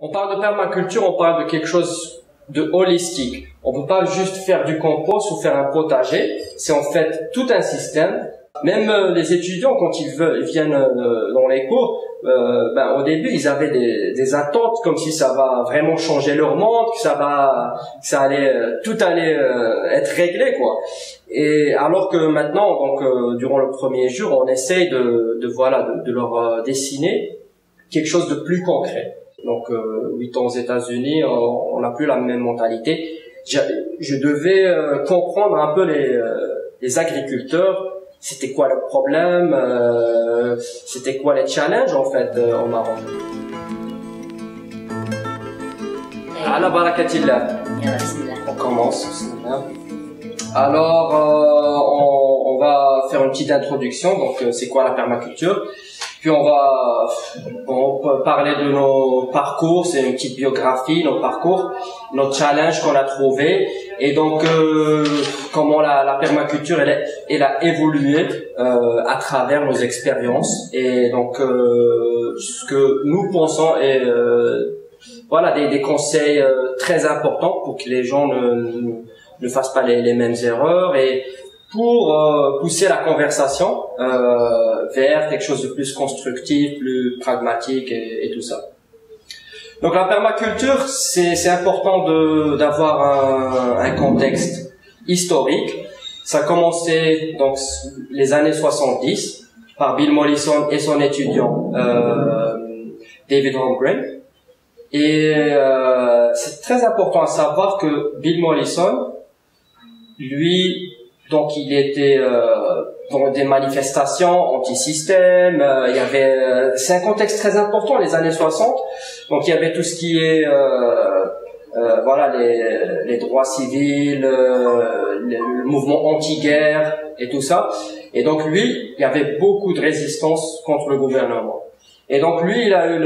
On parle de permaculture, on parle de quelque chose de holistique. On peut pas juste faire du compost ou faire un potager. C'est en fait tout un système. Même les étudiants, quand ils viennent dans les cours, au début, ils avaient des attentes comme si ça va vraiment changer leur monde, que ça allait tout allait être réglé, quoi. Et alors que maintenant, donc durant le premier jour, on essaye de leur dessiner quelque chose de plus concret. Donc 8 ans aux États-Unis, on n'a plus la même mentalité. Je devais comprendre un peu les agriculteurs. C'était quoi le problème, c'était quoi les challenges en fait au Maroc. Ala barakatillah. On commence. Alors on va faire une petite introduction. Donc c'est quoi la permaculture? Puis on peut parler de nos parcours, c'est une petite biographie, nos parcours, nos challenges qu'on a trouvés, et donc comment la permaculture elle a évolué à travers nos expériences, et donc ce que nous pensons est des conseils très importants pour que les gens ne fassent pas les mêmes erreurs, et pour pousser la conversation vers quelque chose de plus constructif, plus pragmatique et tout ça. Donc la permaculture, c'est important d'avoir un contexte historique. Ça a commencé donc les années 70 par Bill Mollison et son étudiant David Holmgren. Et c'est très important à savoir que Bill Mollison, lui, donc il était dans des manifestations anti-système, c'est un contexte très important les années 60. Donc il y avait tout ce qui est les droits civils, le mouvement anti-guerre et tout ça. Et donc lui, il y avait beaucoup de résistance contre le gouvernement. Et donc lui, il a eu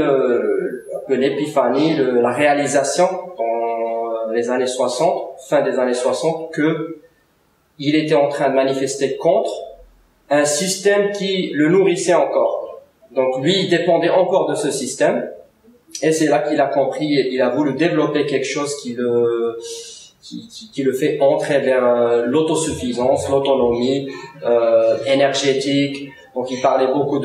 l'épiphanie, la réalisation dans les années 60, fin des années 60, que il était en train de manifester contre un système qui le nourrissait encore. Donc lui, il dépendait encore de ce système, et c'est là qu'il a compris, et il a voulu développer quelque chose qui le fait entrer vers l'autosuffisance, l'autonomie énergétique. Donc il parlait beaucoup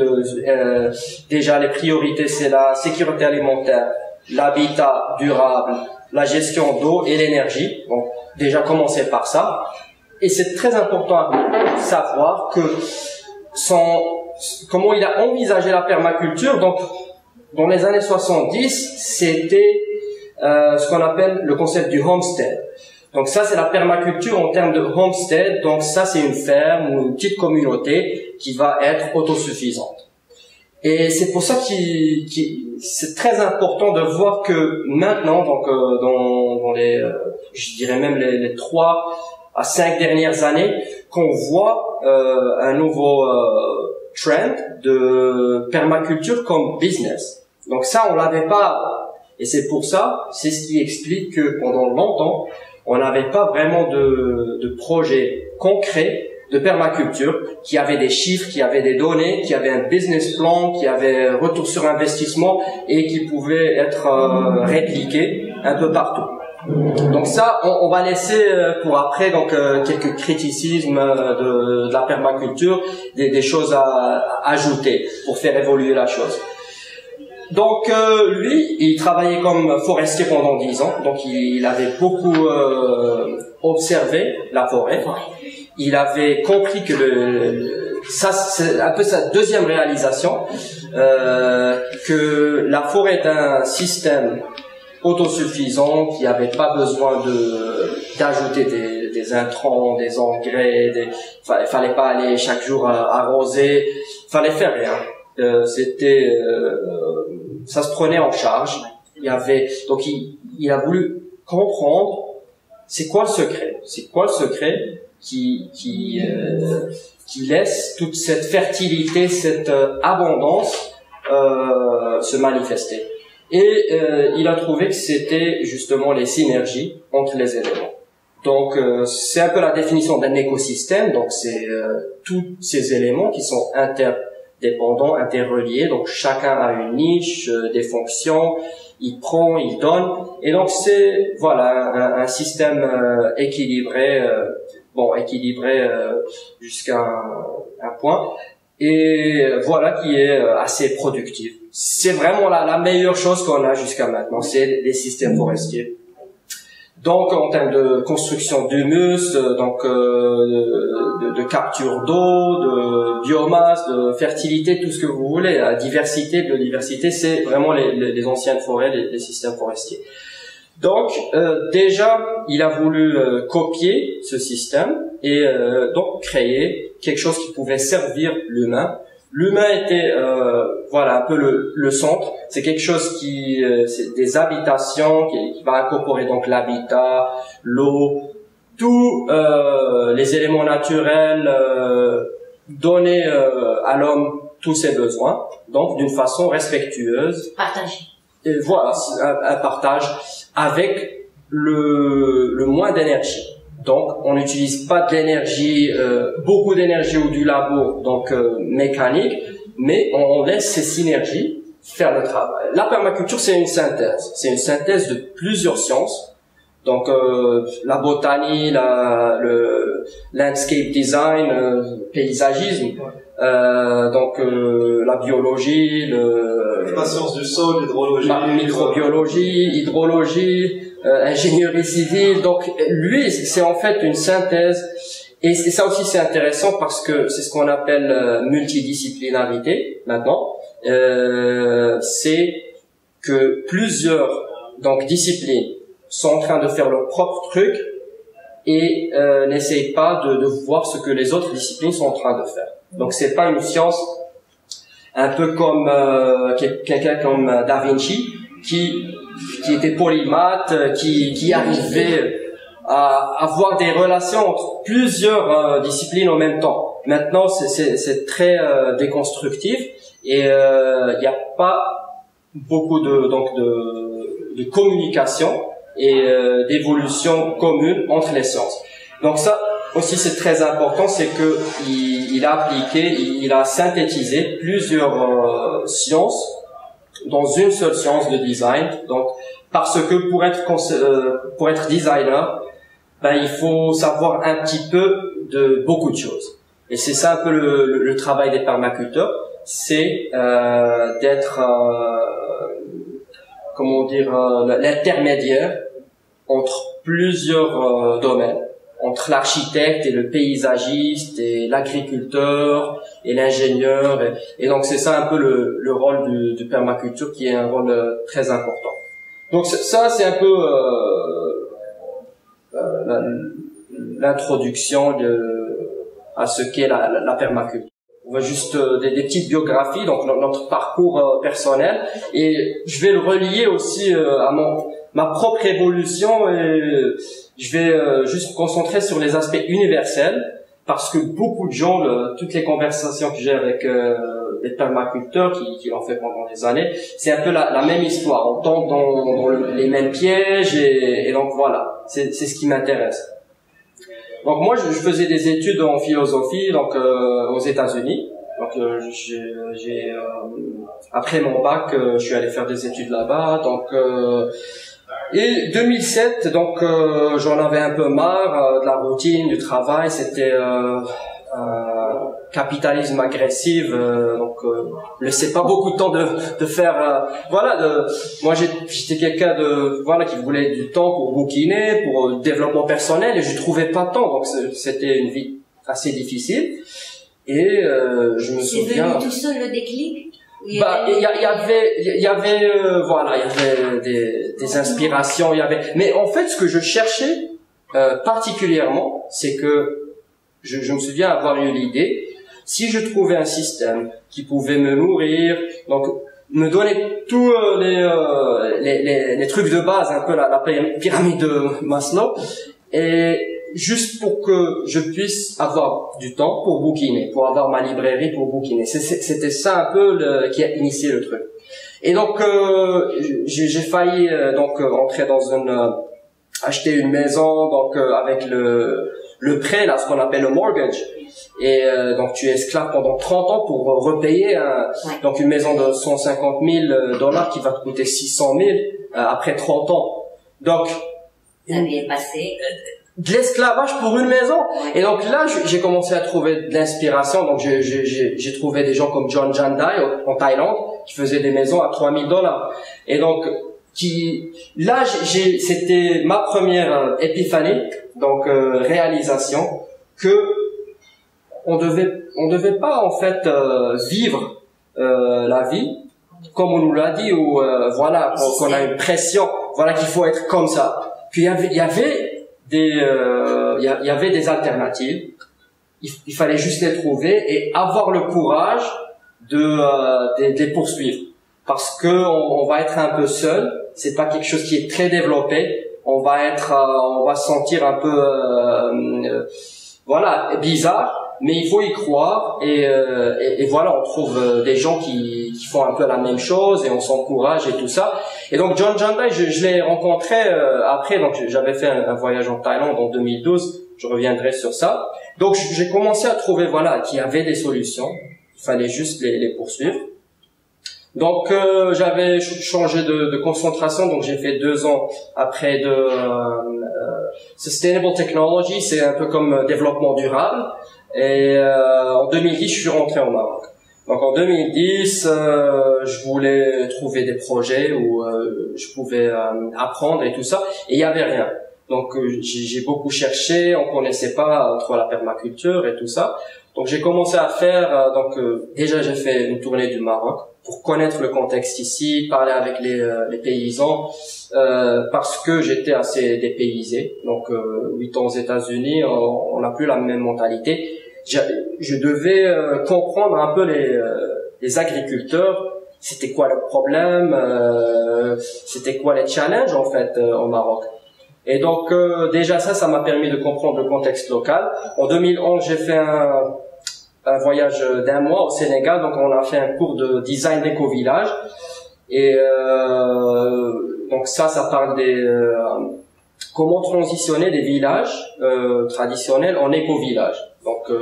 déjà les priorités, c'est la sécurité alimentaire, l'habitat durable, la gestion d'eau et l'énergie. Donc déjà commencer par ça. Et c'est très important à savoir que comment il a envisagé la permaculture. Donc, dans les années 70, c'était ce qu'on appelle le concept du homestead. Donc ça, c'est la permaculture en termes de homestead. Donc ça, c'est une ferme ou une petite communauté qui va être autosuffisante. Et c'est pour ça c'est très important de voir que maintenant, donc dans les, je dirais même les 3 à 5 dernières années, qu'on voit un nouveau trend de permaculture comme business. Donc ça, on l'avait pas, et c'est pour ça, c'est ce qui explique que pendant longtemps, on n'avait pas vraiment de projet concret de permaculture qui avait des chiffres, qui avait des données, qui avait un business plan, qui avait retour sur investissement et qui pouvait être répliqué un peu partout. Donc ça, on va laisser pour après donc quelques criticismes de la permaculture, des choses à ajouter pour faire évoluer la chose. Donc lui, il travaillait comme forestier pendant 10 ans, donc il avait beaucoup observé la forêt. Il avait compris que ça c'est un peu sa deuxième réalisation, que la forêt est un système autosuffisant, qui avait pas besoin d'ajouter des intrants, des engrais, fallait pas aller chaque jour arroser, fallait faire rien. Ça se prenait en charge. Donc il a voulu comprendre c'est quoi le secret qui laisse toute cette fertilité, cette abondance se manifester. Et il a trouvé que c'était justement les synergies entre les éléments. Donc c'est un peu la définition d'un écosystème. Donc c'est tous ces éléments qui sont interdépendants, interreliés. Donc chacun a une niche, des fonctions, il prend, il donne, et donc c'est voilà un système équilibré, jusqu'à un point, et voilà qui est assez productif. C'est vraiment la meilleure chose qu'on a jusqu'à maintenant, c'est les systèmes forestiers. Donc en termes de construction d'humus, de capture d'eau, de biomasse, de fertilité, tout ce que vous voulez, la diversité, biodiversité, c'est vraiment les anciennes forêts, les systèmes forestiers. Donc déjà, il a voulu copier ce système et donc créer quelque chose qui pouvait servir l'humain. L'humain était un peu le centre. C'est quelque chose qui c'est des habitations qui va incorporer donc l'habitat, l'eau, tous les éléments naturels, donner à l'homme tous ses besoins, donc d'une façon respectueuse. Partager. Et voilà, un partage avec le moins d'énergie. Donc, on n'utilise pas de l'énergie, beaucoup d'énergie ou du labo, donc mécanique, mais on laisse ces synergies faire le travail. La permaculture, c'est une synthèse. C'est une synthèse de plusieurs sciences. Donc, la botanie, le landscape design, paysagisme, la biologie, la science du sol, l'hydrologie, la microbiologie, hydrologie, ingénierie civile. Donc lui, c'est en fait une synthèse, et ça aussi c'est intéressant parce que c'est ce qu'on appelle multidisciplinarité maintenant. C'est que plusieurs disciplines sont en train de faire leur propre truc et n'essayent pas de voir ce que les autres disciplines sont en train de faire. Donc c'est pas une science un peu comme quelqu'un comme Da Vinci qui était polymathe, qui arrivait à avoir des relations entre plusieurs disciplines en même temps. Maintenant, c'est très déconstructif et il n'y a pas beaucoup de communication et d'évolution commune entre les sciences. Donc ça aussi c'est très important, c'est que il a appliqué, il a synthétisé plusieurs sciences dans une seule science de design. Donc parce que pour être designer, il faut savoir un petit peu de beaucoup de choses. Et c'est ça un peu le travail des permaculteurs, c'est d'être l'intermédiaire entre plusieurs domaines, entre l'architecte et le paysagiste et l'agriculteur et l'ingénieur, et donc c'est ça un peu le rôle du permaculture, qui est un rôle très important. Donc ça c'est un peu l'introduction à ce qu'est la permaculture. On voit juste des petites biographies, donc notre parcours personnel, et je vais le relier aussi à ma propre évolution, et je vais juste me concentrer sur les aspects universels, parce que beaucoup de gens, toutes les conversations que j'ai avec les permaculteurs qui l'ont fait pendant des années, c'est un peu la même histoire. On tombe dans les mêmes pièges, et donc voilà, c'est ce qui m'intéresse. Donc moi, je faisais des études en philosophie, aux États-Unis. Donc j'ai après mon bac, je suis allé faire des études là-bas. Et 2007, j'en avais un peu marre de la routine, du travail. C'était capitalisme agressif, je laissais pas beaucoup de temps de faire moi j'étais quelqu'un qui voulait du temps pour bouquiner, pour le développement personnel, et je trouvais pas de temps, donc c'était une vie assez difficile. Et je me souviens, c'est venu tout seul le déclic? Il y avait des inspirations, mais en fait ce que je cherchais particulièrement, c'est que je me souviens avoir eu l'idée, si je trouvais un système qui pouvait me nourrir, donc me donner tous les trucs de base, un peu la pyramide de Maslow, et juste pour que je puisse avoir du temps pour bouquiner, pour avoir ma librairie pour bouquiner. C'était ça un peu qui a initié le truc. Et donc j'ai failli entrer dans acheter une maison, donc avec le prêt, là, ce qu'on appelle le mortgage. Et donc tu es esclave pendant 30 ans pour repayer donc une maison de 150 000 dollars qui va te coûter 600 000 après 30 ans. Donc la vie est passée. De l'esclavage pour une maison. Et donc là, j'ai commencé à trouver de l'inspiration. Donc j'ai trouvé des gens comme John Jandai en Thaïlande qui faisaient des maisons à 3 000 dollars. Et donc c'était ma première épiphanie, donc réalisation que on devait pas en fait vivre la vie comme on nous l'a dit, ou voilà, qu'on a une pression, voilà, qu'il faut être comme ça. Puis il y avait des alternatives. Il fallait juste les trouver et avoir le courage de les poursuivre, parce que on va être un peu seul. C'est pas quelque chose qui est très développé. On va se sentir un peu voilà, bizarre. Mais il faut y croire et voilà, on trouve des gens qui font un peu la même chose et on s'encourage et tout ça. Et donc John Jandai, je l'ai rencontré après, donc j'avais fait un voyage en Thaïlande en 2012, je reviendrai sur ça. Donc j'ai commencé à trouver voilà qu'il y avait des solutions, il fallait juste les poursuivre. Donc j'avais changé de concentration, donc j'ai fait 2 ans après de Sustainable Technology, c'est un peu comme développement durable. Et en 2010, je suis rentré au Maroc. Donc en 2010, je voulais trouver des projets où je pouvais apprendre et tout ça, et il y avait rien. Donc j'ai beaucoup cherché, on connaissait pas trop la permaculture et tout ça. Donc j'ai commencé à faire déjà j'ai fait une tournée du Maroc pour connaître le contexte ici, parler avec les paysans, parce que j'étais assez dépaysé. Donc 8 ans aux États-Unis, on n'a plus la même mentalité. Je devais comprendre un peu les agriculteurs, c'était quoi le problème, c'était quoi les challenges en fait au Maroc. Et donc déjà ça m'a permis de comprendre le contexte local. En 2011, j'ai fait un voyage d'1 mois au Sénégal, donc on a fait un cours de design d'éco-village. Et donc ça parle comment transitionner des villages traditionnels en éco-villages. Donc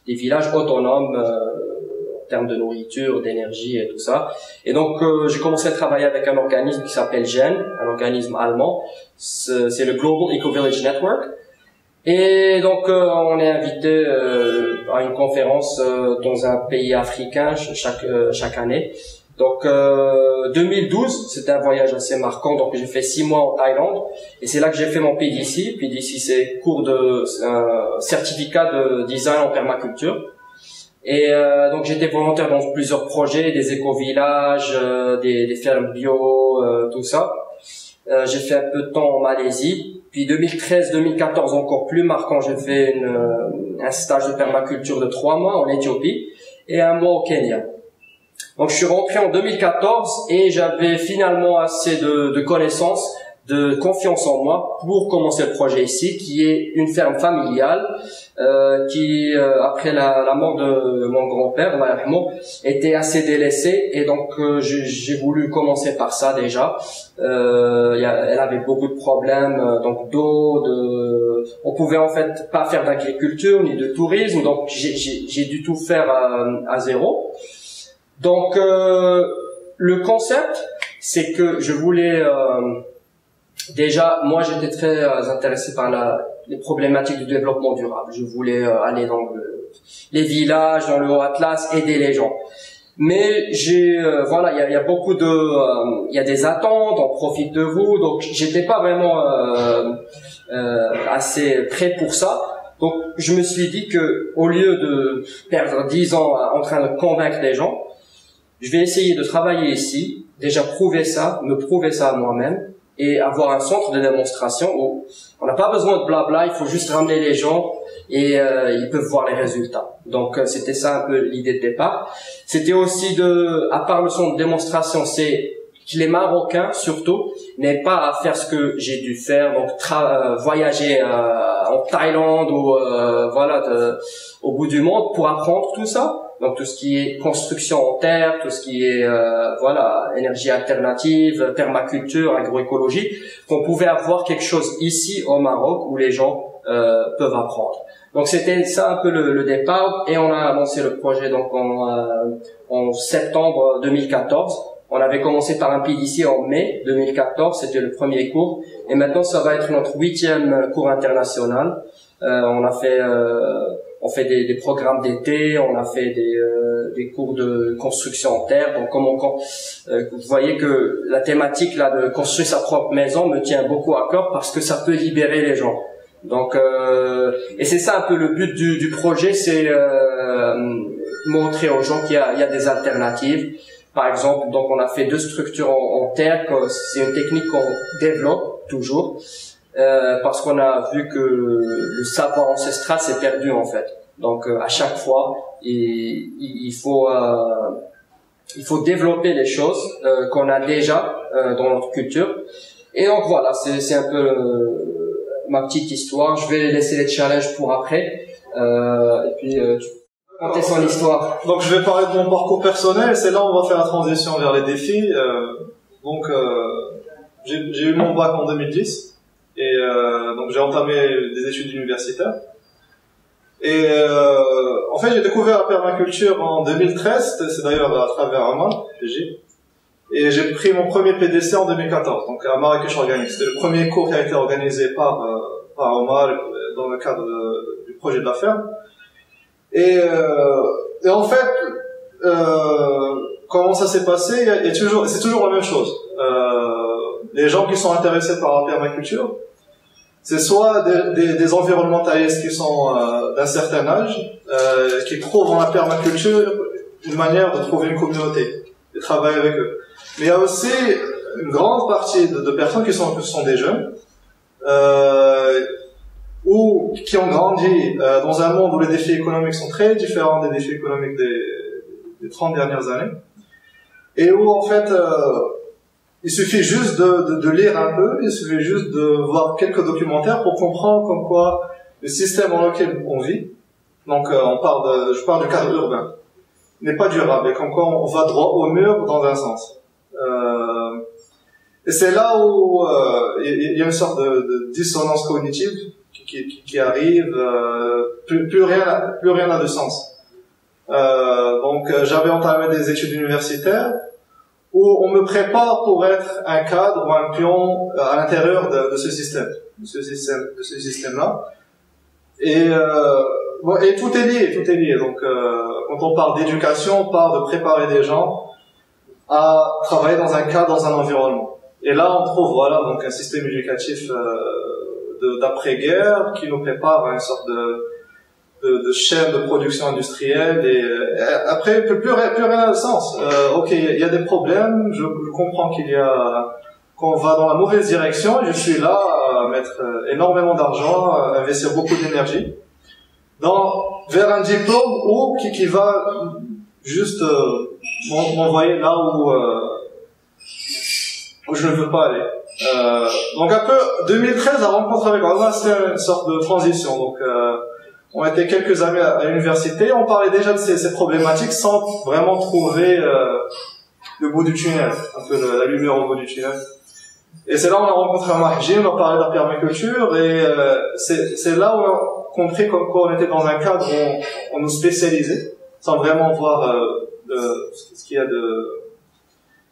des villages autonomes en termes de nourriture, d'énergie et tout ça. Et donc j'ai commencé à travailler avec un organisme qui s'appelle GEN, un organisme allemand. C'est le Global Eco-Village Network. Et donc on est invité à une conférence dans un pays africain chaque année. Donc 2012, c'était un voyage assez marquant. Donc j'ai fait 6 mois en Thaïlande et c'est là que j'ai fait mon PDC. PDC, c'est cours de certificat de design en permaculture. Et donc j'étais volontaire dans plusieurs projets, des éco-villages, des fermes bio, tout ça. J'ai fait un peu de temps en Malaisie. Puis 2013-2014, encore plus marquant, j'ai fait un stage de permaculture de 3 mois en Éthiopie et 1 mois au Kenya. Donc je suis rentré en 2014 et j'avais finalement assez de connaissances, de confiance en moi pour commencer le projet ici, qui est une ferme familiale qui, après la mort de mon grand-père, était assez délaissée, et donc j'ai voulu commencer par ça déjà. Elle avait beaucoup de problèmes, donc d'eau, on pouvait en fait pas faire d'agriculture ni de tourisme, donc j'ai dû tout faire à zéro. Donc le concept, c'est que je voulais déjà, moi j'étais très intéressé par les problématiques du développement durable. Je voulais aller dans les villages, dans le Haut-Atlas, aider les gens. Mais voilà, il y a beaucoup il y a des attentes, on profite de vous, donc j'étais pas vraiment assez prêt pour ça. Donc je me suis dit que au lieu de perdre 10 ans en train de convaincre les gens, je vais essayer de travailler ici, déjà me prouver ça à moi-même, et avoir un centre de démonstration où on n'a pas besoin de blabla, il faut juste ramener les gens et ils peuvent voir les résultats. Donc c'était ça un peu l'idée de départ. C'était aussi à part le centre de démonstration, c'est que les Marocains surtout n'aient pas à faire ce que j'ai dû faire, donc voyager en Thaïlande ou voilà au bout du monde pour apprendre tout ça. donc tout ce qui est construction en terre, tout ce qui est voilà, énergie alternative, permaculture, agroécologie, qu'on pouvait avoir quelque chose ici au Maroc où les gens peuvent apprendre. Donc c'était ça un peu le départ, et on a lancé le projet donc en septembre 2014. On avait commencé par un PDC en mai 2014, c'était le premier cours, et maintenant ça va être notre 8e cours international. On fait des programmes d'été, on a fait des cours de construction en terre. Donc vous voyez que la thématique là de construire sa propre maison me tient beaucoup à cœur parce que ça peut libérer les gens. Donc et c'est ça un peu le but du projet, c'est montrer aux gens qu'il y a des alternatives. Par exemple, donc on a fait 2 structures en terre, c'est une technique qu'on développe toujours. Parce qu'on a vu que le savoir ancestral s'est perdu en fait. Donc à chaque fois, il faut développer les choses qu'on a déjà dans notre culture. Et donc voilà, c'est un peu ma petite histoire. Je vais laisser les challenges pour après. Et puis tu peux raconter son histoire. Donc je vais parler de mon parcours personnel. C'est là où on va faire la transition vers les défis. Donc j'ai eu mon bac en 2010. Et donc j'ai entamé des études universitaires. Et en fait, j'ai découvert la permaculture en 2013. C'est d'ailleurs à travers Oman, Égypte. Et j'ai pris mon premier PDC en 2014, donc à Marrakech Organics. C'était le premier cours qui a été organisé par Omar dans le cadre du projet de la ferme. Et en fait, comment ça s'est passé? C'est toujours la même chose. Les gens qui sont intéressés par la permaculture, c'est soit des environnementalistes qui sont d'un certain âge, qui trouvent dans la permaculture une manière de trouver une communauté, de travailler avec eux. Mais il y a aussi une grande partie de personnes qui sont des jeunes, ou qui ont grandi dans un monde où les défis économiques sont très différents des défis économiques des 30 dernières années, et où en fait il suffit juste de lire un peu, il suffit juste de voir quelques documentaires pour comprendre comme quoi le système dans lequel on vit, donc je parle du cadre urbain, n'est pas durable, et comme quoi on va droit au mur dans un sens. Et c'est là où il y a une sorte de dissonance cognitive qui arrive, plus rien n'a de sens. Donc j'avais entamé des études universitaires où on me prépare pour être un cadre ou un pion à l'intérieur de ce système-là. Et tout est lié. Donc quand on parle d'éducation, on parle de préparer des gens à travailler dans un cadre, dans un environnement. Et là, on trouve donc un système éducatif d'après-guerre qui nous prépare à une sorte de chaîne de production industrielle, et après plus rien n'a de sens. Ok, il y a des problèmes, je comprends qu'on va dans la mauvaise direction, et je suis là à mettre énormément d'argent, à investir beaucoup d'énergie vers un diplôme qui va juste m'envoyer là où je ne veux pas aller. Donc un peu 2013, la rencontre avec Omar, c'était une sorte de transition. Donc on était quelques années à l'université, on parlait déjà de ces problématiques sans vraiment trouver le bout du tunnel, un peu la lumière au bout du tunnel. Et c'est là où on a rencontré Mahdi, on a parlé de la permaculture, et c'est là où on a compris comme quoi on était dans un cadre où on nous spécialisait, sans vraiment voir ce qu'il y a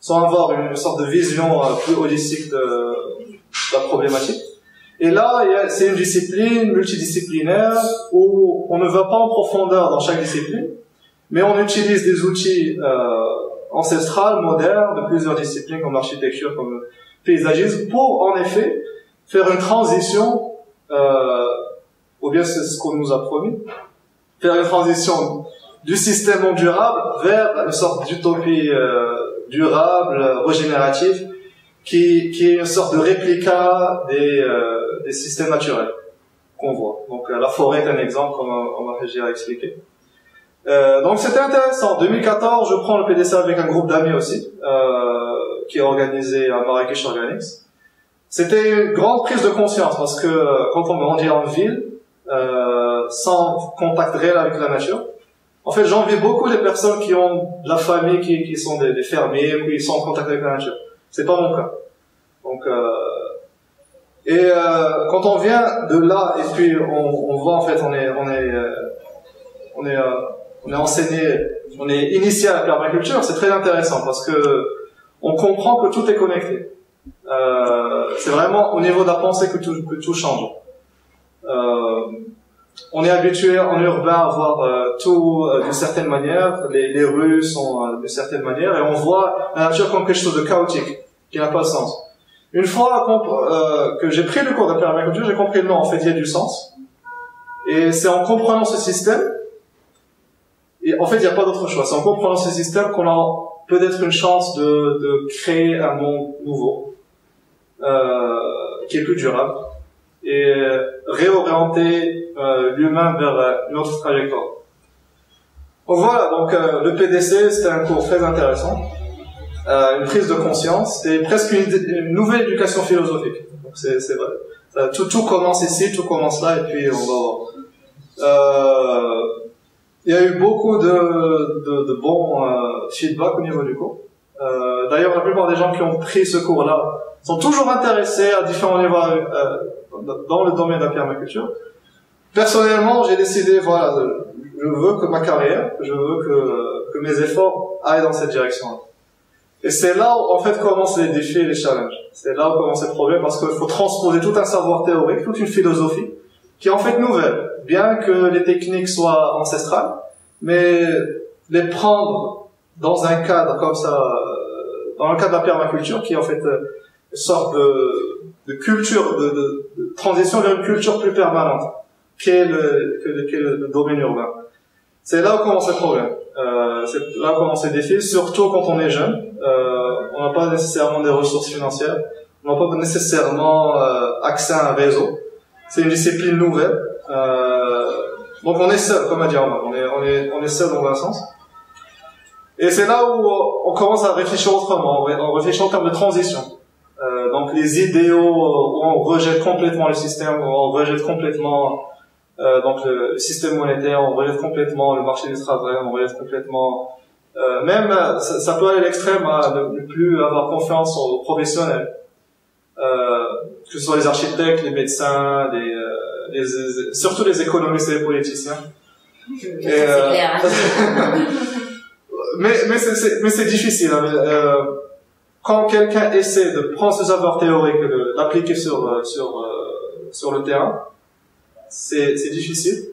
sans avoir une sorte de vision plus holistique de la problématique. Et là, c'est une discipline multidisciplinaire où on ne va pas en profondeur dans chaque discipline, mais on utilise des outils ancestrales, modernes, de plusieurs disciplines comme l'architecture, comme le paysagisme, pour en effet faire une transition, ou bien c'est ce qu'on nous a promis, faire une transition du système non durable vers une sorte d'utopie durable, régénérative, qui est une sorte de réplica des systèmes naturels qu'on voit. Donc la forêt est un exemple, comme on m'a fait expliquer. Donc c'était intéressant. En 2014, je prends le PDC avec un groupe d'amis aussi, qui est organisé à Marrakech Organics. C'était une grande prise de conscience, parce que quand on grandit en ville, sans contact réel avec la nature, En fait, j'envie beaucoup les personnes qui ont de la famille, qui sont des fermiers, ou qui sont en contact avec la nature. C'est pas mon cas. Donc, quand on vient de là, et puis on voit en fait, on est enseigné, on est initié à la permaculture, c'est très intéressant parce que on comprend que tout est connecté. C'est vraiment au niveau de la pensée que tout change. On est habitué en urbain à voir tout d'une certaine manière, les rues sont d'une certaine manière, et on voit la nature comme quelque chose de chaotique, qui n'a pas de sens. Une fois que j'ai pris le cours de permaculture, j'ai compris que non, en fait, il y a du sens. Et c'est en comprenant ce système, et en fait, il n'y a pas d'autre choix, c'est en comprenant ce système qu'on a peut-être une chance de créer un monde nouveau, qui est plus durable, et réorienter l'humain vers une autre trajectoire. Donc voilà, donc le PDC, c'était un cours très intéressant, une prise de conscience, et presque une nouvelle éducation philosophique. Donc c'est vrai. Tout commence ici, tout commence là, et puis on va voir. Il y a eu beaucoup de bons feedbacks au niveau du cours. D'ailleurs, la plupart des gens qui ont pris ce cours-là sont toujours intéressés à différents niveaux dans le domaine de la permaculture. Personnellement, j'ai décidé, voilà, je veux que ma carrière, je veux que mes efforts aillent dans cette direction-là. Et c'est là où, en fait, commencent les défis et les challenges. C'est là où commencent les problèmes, parce qu'il faut transposer tout un savoir théorique, toute une philosophie, qui est en fait nouvelle. Bien que les techniques soient ancestrales, mais les prendre dans un cadre comme ça, dans le cadre de la permaculture, qui est en fait une sorte de culture, de transition vers une culture plus permanente, qu'est le domaine urbain. C'est là où commence le problème. C'est là où commencent les défis, surtout quand on est jeune. On n'a pas nécessairement des ressources financières, on n'a pas nécessairement accès à un réseau. C'est une discipline nouvelle. Donc on est seul, comme a dit Omar. On est seul dans un sens. Et c'est là où on commence à réfléchir autrement. On réfléchit en termes de transition. Donc les idéaux où on rejette complètement le système, où on rejette complètement donc le système monétaire, on rejette complètement le marché du travail, on rejette complètement même ça peut aller à l'extrême à ne plus avoir confiance aux professionnels, que ce soit les architectes, les médecins, surtout les économistes et les politiciens. C'est clair. mais c'est difficile. Hein, quand quelqu'un essaie de prendre ce savoir théorique et de l'appliquer sur le terrain, c'est difficile.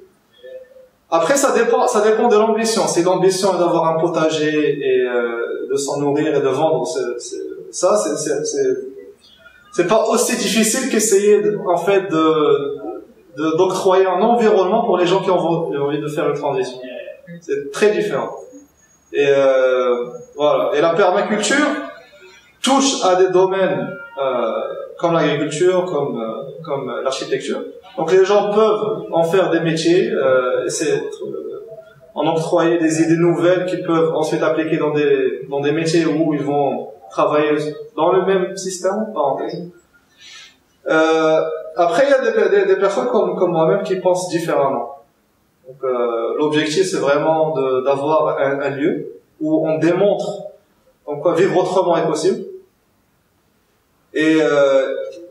Après, ça dépend de l'ambition. Si l'ambition est d'avoir un potager et de s'en nourrir et de vendre, c'est pas aussi difficile qu'essayer en fait d'octroyer un environnement pour les gens qui ont envie de faire une transition. C'est très différent. Et voilà. Et la permaculture touche à des domaines comme l'agriculture, comme l'architecture. Donc les gens peuvent en faire des métiers, essayer en octroyer des idées nouvelles qu'ils peuvent ensuite appliquer dans des métiers où ils vont travailler dans le même système, parenthèse. Après, il y a des personnes comme moi-même qui pensent différemment. Donc l'objectif, c'est vraiment d'avoir un lieu où on démontre donc vivre autrement est possible. Et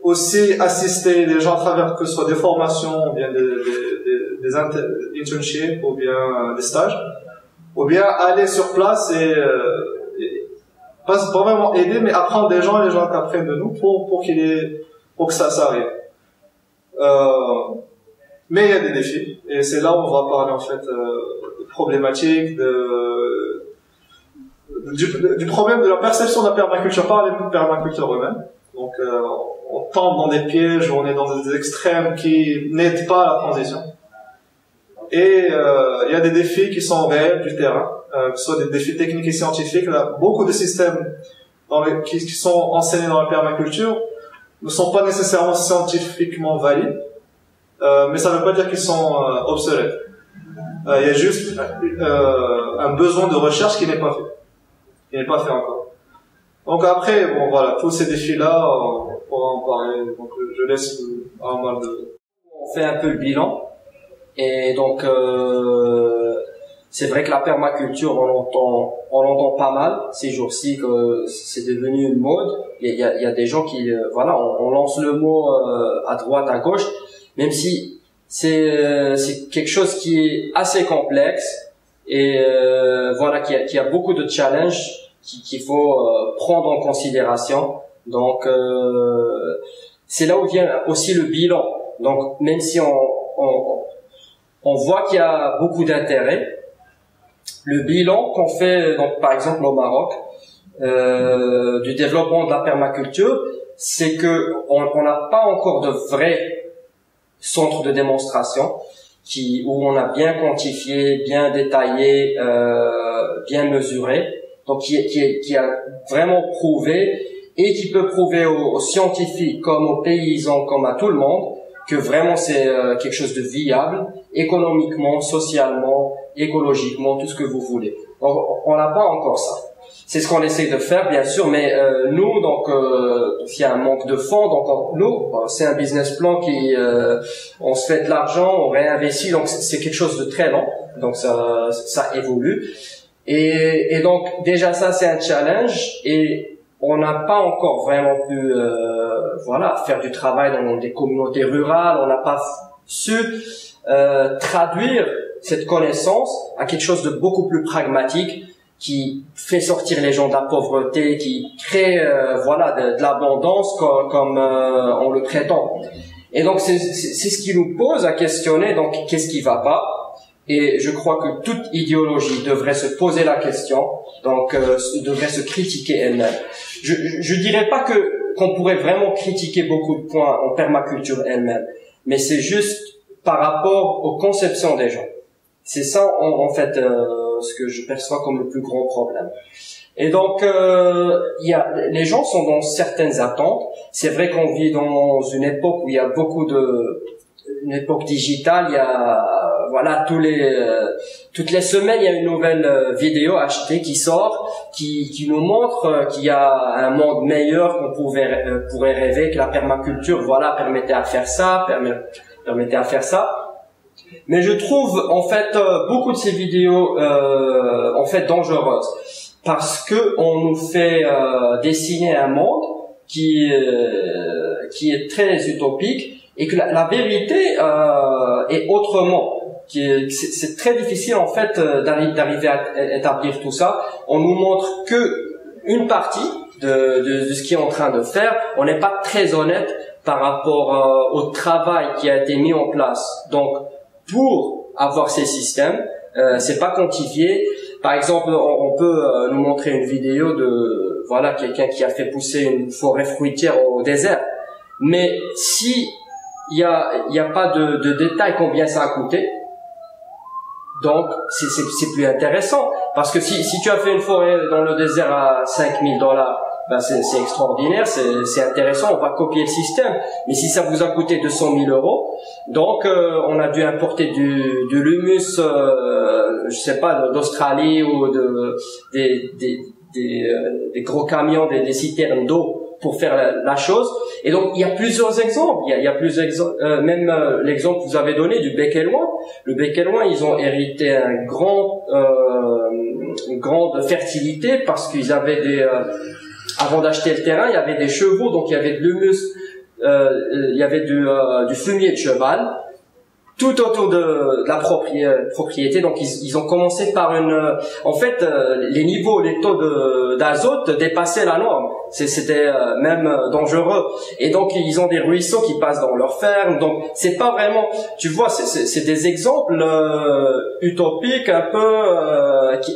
aussi assister les gens à travers que ce soit des formations, ou bien des internships, ou bien des stages, ou bien aller sur place et pas vraiment aider, mais apprendre des gens et les gens qui apprennent de nous pour que ça arrive. Mais il y a des défis, et c'est là où on va parler en fait de problématiques, du problème de la perception de la permaculture par les permaculteurs eux-mêmes. Donc on tombe dans des pièges, on est dans des extrêmes qui n'aident pas à la transition. Et il y a des défis qui sont réels du terrain, que ce soit des défis techniques et scientifiques. Là, beaucoup de systèmes qui sont enseignés dans la permaculture ne sont pas nécessairement scientifiquement valides, mais ça ne veut pas dire qu'ils sont obsolètes. Il y a juste un besoin de recherche qui n'est pas fait encore. Donc après, bon voilà, tous ces défis-là, on pourra en parler. Donc je laisse un mal de. On fait un peu le bilan, et donc C'est vrai que la permaculture, on l'entend pas mal ces jours-ci, que c'est devenu une mode. Il y a des gens qui, voilà, on lance le mot à droite, à gauche, même si c'est quelque chose qui est assez complexe et voilà, qui a beaucoup de challenges qu'il faut prendre en considération. Donc c'est là où vient aussi le bilan. Donc même si on voit qu'il y a beaucoup d'intérêt, le bilan qu'on fait, donc par exemple au Maroc, du développement de la permaculture, c'est que on n'a pas encore de vrais centres de démonstration où on a bien quantifié, bien détaillé, bien mesuré, donc qui a vraiment prouvé et qui peut prouver aux scientifiques comme aux paysans comme à tout le monde que vraiment c'est quelque chose de viable, économiquement, socialement, écologiquement, tout ce que vous voulez. Donc on n'a pas encore ça. C'est ce qu'on essaie de faire, bien sûr, mais nous, donc, s'il y a un manque de fonds, donc nous, c'est un business plan qui, on se fait de l'argent, on réinvestit, donc c'est quelque chose de très lent, donc ça évolue. Et donc déjà ça, c'est un challenge, et on n'a pas encore vraiment pu, voilà, faire du travail dans des communautés rurales. On n'a pas su traduire cette connaissance à quelque chose de beaucoup plus pragmatique, qui fait sortir les gens de la pauvreté, qui crée, voilà, de l'abondance comme on le prétend. Et donc c'est ce qui nous pose à questionner. Donc qu'est-ce qui va pas? Et je crois que toute idéologie devrait se poser la question, donc devrait se critiquer elle-même. Je dirais pas qu'on pourrait vraiment critiquer beaucoup de points en permaculture elle-même, mais c'est juste par rapport aux conceptions des gens. C'est ça en fait ce que je perçois comme le plus grand problème. Et donc les gens sont dans certaines attentes. C'est vrai qu'on vit dans une époque où il y a une époque digitale. Il y a, voilà, toutes les semaines il y a une nouvelle vidéo achetée qui sort, qui nous montre qu'il y a un monde meilleur qu'on pourrait rêver, que la permaculture, voilà, permettait à faire ça, permettait à faire ça. Mais je trouve en fait beaucoup de ces vidéos en fait dangereuses, parce que on nous fait dessiner un monde qui est très utopique, et que la vérité est autrement. C'est très difficile en fait d'arriver à établir tout ça. On nous montre que une partie de ce qui est en train de faire. On n'est pas très honnête par rapport au travail qui a été mis en place. Donc pour avoir ces systèmes, c'est pas quantifié. Par exemple, on peut nous montrer une vidéo de, voilà, quelqu'un qui a fait pousser une forêt fruitière au désert. Mais si il y a pas de détail combien ça a coûté, donc c'est plus intéressant, parce que si tu as fait une forêt dans le désert à $5,000, ben c'est extraordinaire, c'est intéressant, on va copier le système. Mais si ça vous a coûté 200 000 €, donc on a dû importer de l'humus, je sais pas, d'Australie, ou des gros camions, des citernes d'eau pour faire la chose. Et donc il y a plusieurs exemples. Il y a plusieurs exemples. Même l'exemple que vous avez donné du Bec et Loin. Le Bec et Loin, ils ont hérité une grande fertilité, parce qu'ils avaient avant d'acheter le terrain, il y avait des chevaux, donc il y avait de l'humus, il y avait du fumier de cheval tout autour de la propriété. Donc ils ont commencé par en fait les taux d'azote dépassaient la norme. C'était même dangereux. Et donc ils ont des ruisseaux qui passent dans leurs fermes. Donc c'est pas vraiment, tu vois, c'est des exemples utopiques un peu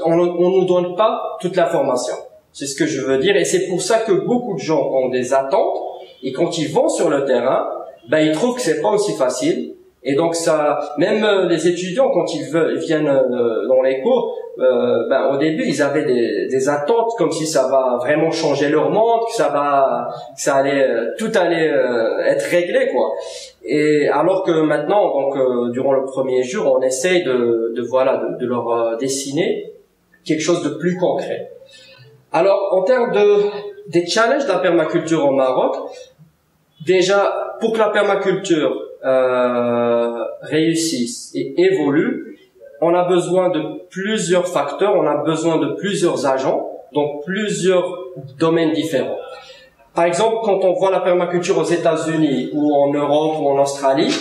on nous donne pas toute l'information. C'est ce que je veux dire, et c'est pour ça que beaucoup de gens ont des attentes, et quand ils vont sur le terrain, ben ils trouvent que c'est pas aussi facile. Et donc ça, même les étudiants, quand ils viennent dans les cours, ben au début ils avaient des attentes comme si ça va vraiment changer leur monde, tout allait être réglé, quoi. Et alors que maintenant, donc durant le premier jour, on essaye de leur dessiner quelque chose de plus concret. Alors en termes des challenges de la permaculture au Maroc, déjà pour que la permaculture réussisse et évolue, on a besoin de plusieurs facteurs, on a besoin de plusieurs agents, donc plusieurs domaines différents. Par exemple, quand on voit la permaculture aux États-Unis ou en Europe ou en Australie,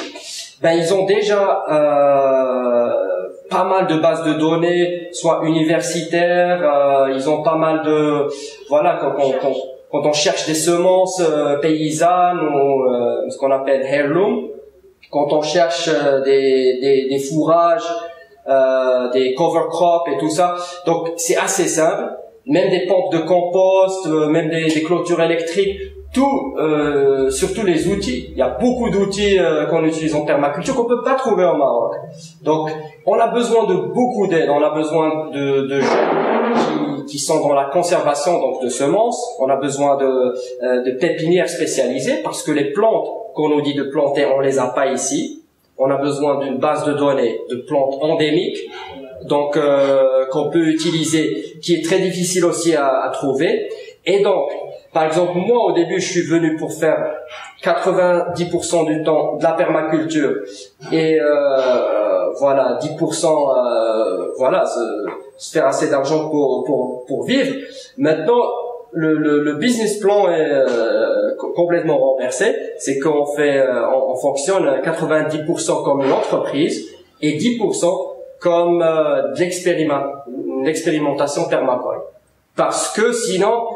ben ils ont déjà pas mal de bases de données, soit universitaires, ils ont pas mal de voilà quand on cherche des semences paysannes ou ce qu'on appelle heirloom, quand on cherche des fourrages, des cover crops et tout ça, donc c'est assez simple. Même des pompes de compost, même des clôtures électriques, tout, surtout les outils. Il y a beaucoup d'outils qu'on utilise en permaculture qu'on peut pas trouver au Maroc. Donc, on a besoin de beaucoup d'aide. On a besoin de gens qui sont dans la conservation, donc de semences. On a besoin de pépinières spécialisées parce que les plantes qu'on nous dit de planter, on les a pas ici. On a besoin d'une base de données de plantes endémiques, donc qu'on peut utiliser, qui est très difficile aussi à trouver. Et donc, par exemple, moi au début, je suis venu pour faire 90% du temps de la permaculture et voilà 10% voilà se faire assez d'argent pour vivre. Maintenant, le business plan est complètement renversé. C'est qu'on fait, on fonctionne 90% comme une entreprise et 10% comme l'expérimentation permacole. Parce que sinon,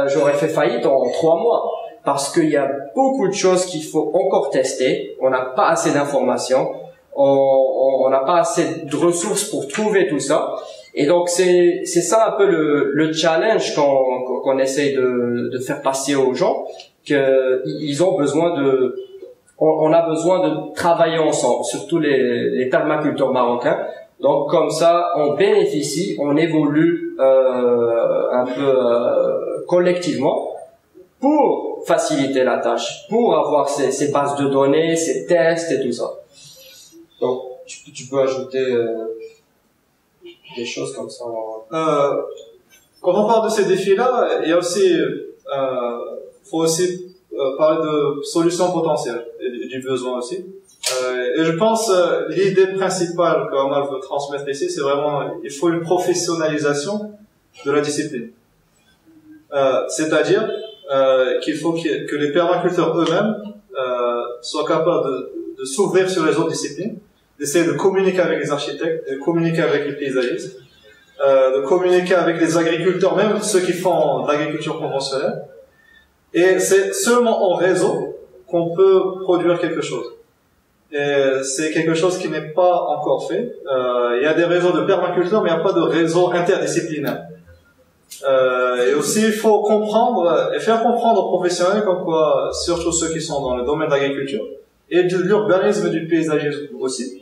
j'aurais fait faillite en 3 mois. Parce qu'il y a beaucoup de choses qu'il faut encore tester. On n'a pas assez d'informations. On n'a pas assez de ressources pour trouver tout ça. Et donc c'est ça un peu le challenge qu'on essaye de faire passer aux gens, qu'ils ont besoin on a besoin de travailler ensemble, surtout les permaculteurs marocains. Donc comme ça, on bénéficie, on évolue un peu collectivement pour faciliter la tâche, pour avoir ces bases de données, ces tests et tout ça. Donc tu peux ajouter des choses comme ça. Quand on parle de ces défis-là, il y a aussi, faut aussi parler de solutions potentielles et du besoin aussi. Et je pense l'idée principale qu'Amal veut transmettre ici, c'est vraiment il faut une professionnalisation de la discipline. C'est-à-dire qu'il faut que les permaculteurs eux-mêmes soient capables de s'ouvrir sur les autres disciplines, d'essayer de communiquer avec les architectes, de communiquer avec les paysagistes, de communiquer avec les agriculteurs, même ceux qui font de l'agriculture conventionnelle. Et c'est seulement en réseau qu'on peut produire quelque chose. Et c'est quelque chose qui n'est pas encore fait. Il y a des réseaux de permaculteurs, mais il n'y a pas de réseau interdisciplinaire. Et aussi, il faut comprendre et faire comprendre aux professionnels, comme quoi, surtout ceux qui sont dans le domaine de l'agriculture, et de l'urbanisme et du paysagisme aussi.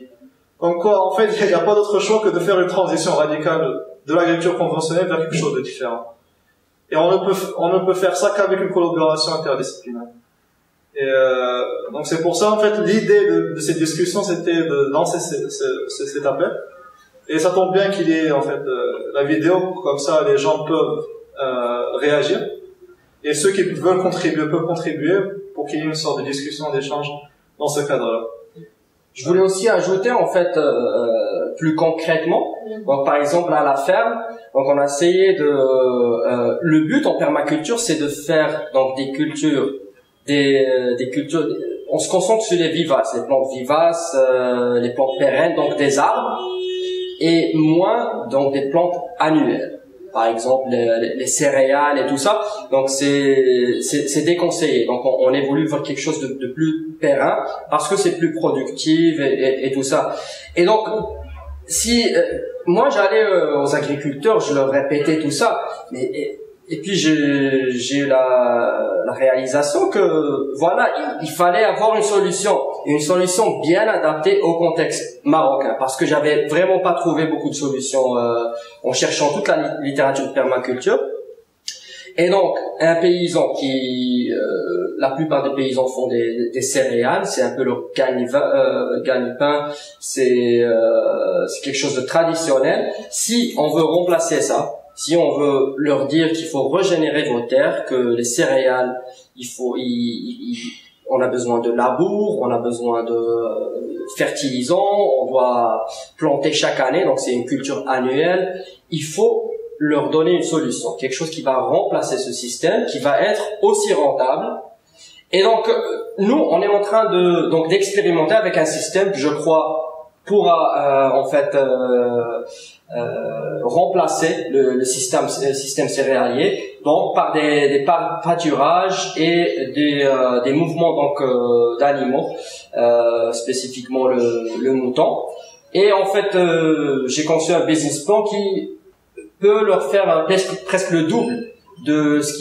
Comme quoi, en fait, il n'y a pas d'autre choix que de faire une transition radicale de l'agriculture conventionnelle vers quelque chose de différent. Et on ne peut faire ça qu'avec une collaboration interdisciplinaire. Et donc c'est pour ça, en fait, l'idée de cette discussion, c'était de lancer cet appel. Et ça tombe bien qu'il y ait, en fait, la vidéo, comme ça les gens peuvent réagir. Et ceux qui veulent contribuer peuvent contribuer pour qu'il y ait une sorte de discussion, d'échange dans ce cadre-là. Je voulais aussi ajouter, en fait, plus concrètement, donc par exemple à la ferme, donc on a essayé le but en permaculture, c'est de faire donc des cultures, on se concentre sur les vivaces, les plantes vivaces, les plantes pérennes, donc des arbres, et moins donc des plantes annuelles. Par exemple les céréales et tout ça, donc c'est déconseillé. Donc on évolue vers quelque chose de plus périn parce que c'est plus productif et tout ça. Et donc si moi j'allais aux agriculteurs, je leur répétais tout ça, mais et puis j'ai eu la réalisation que voilà, il fallait avoir une solution bien adaptée au contexte marocain, parce que j'avais vraiment pas trouvé beaucoup de solutions en cherchant toute la littérature de permaculture. Et donc un paysan la plupart des paysans font des céréales, c'est un peu leur gagne-pain, c'est quelque chose de traditionnel. Si on veut remplacer ça, si on veut leur dire qu'il faut régénérer vos terres, que les céréales, on a besoin de labour, on a besoin de fertilisants, on doit planter chaque année, donc c'est une culture annuelle. Il faut leur donner une solution, quelque chose qui va remplacer ce système, qui va être aussi rentable. Et donc, nous, on est en train d'expérimenter avec un système que je crois pourra remplacer le système céréalier, donc par des pâturages et des mouvements d'animaux, spécifiquement le mouton. Et en fait, j'ai conçu un business plan qui peut leur faire presque le double de ce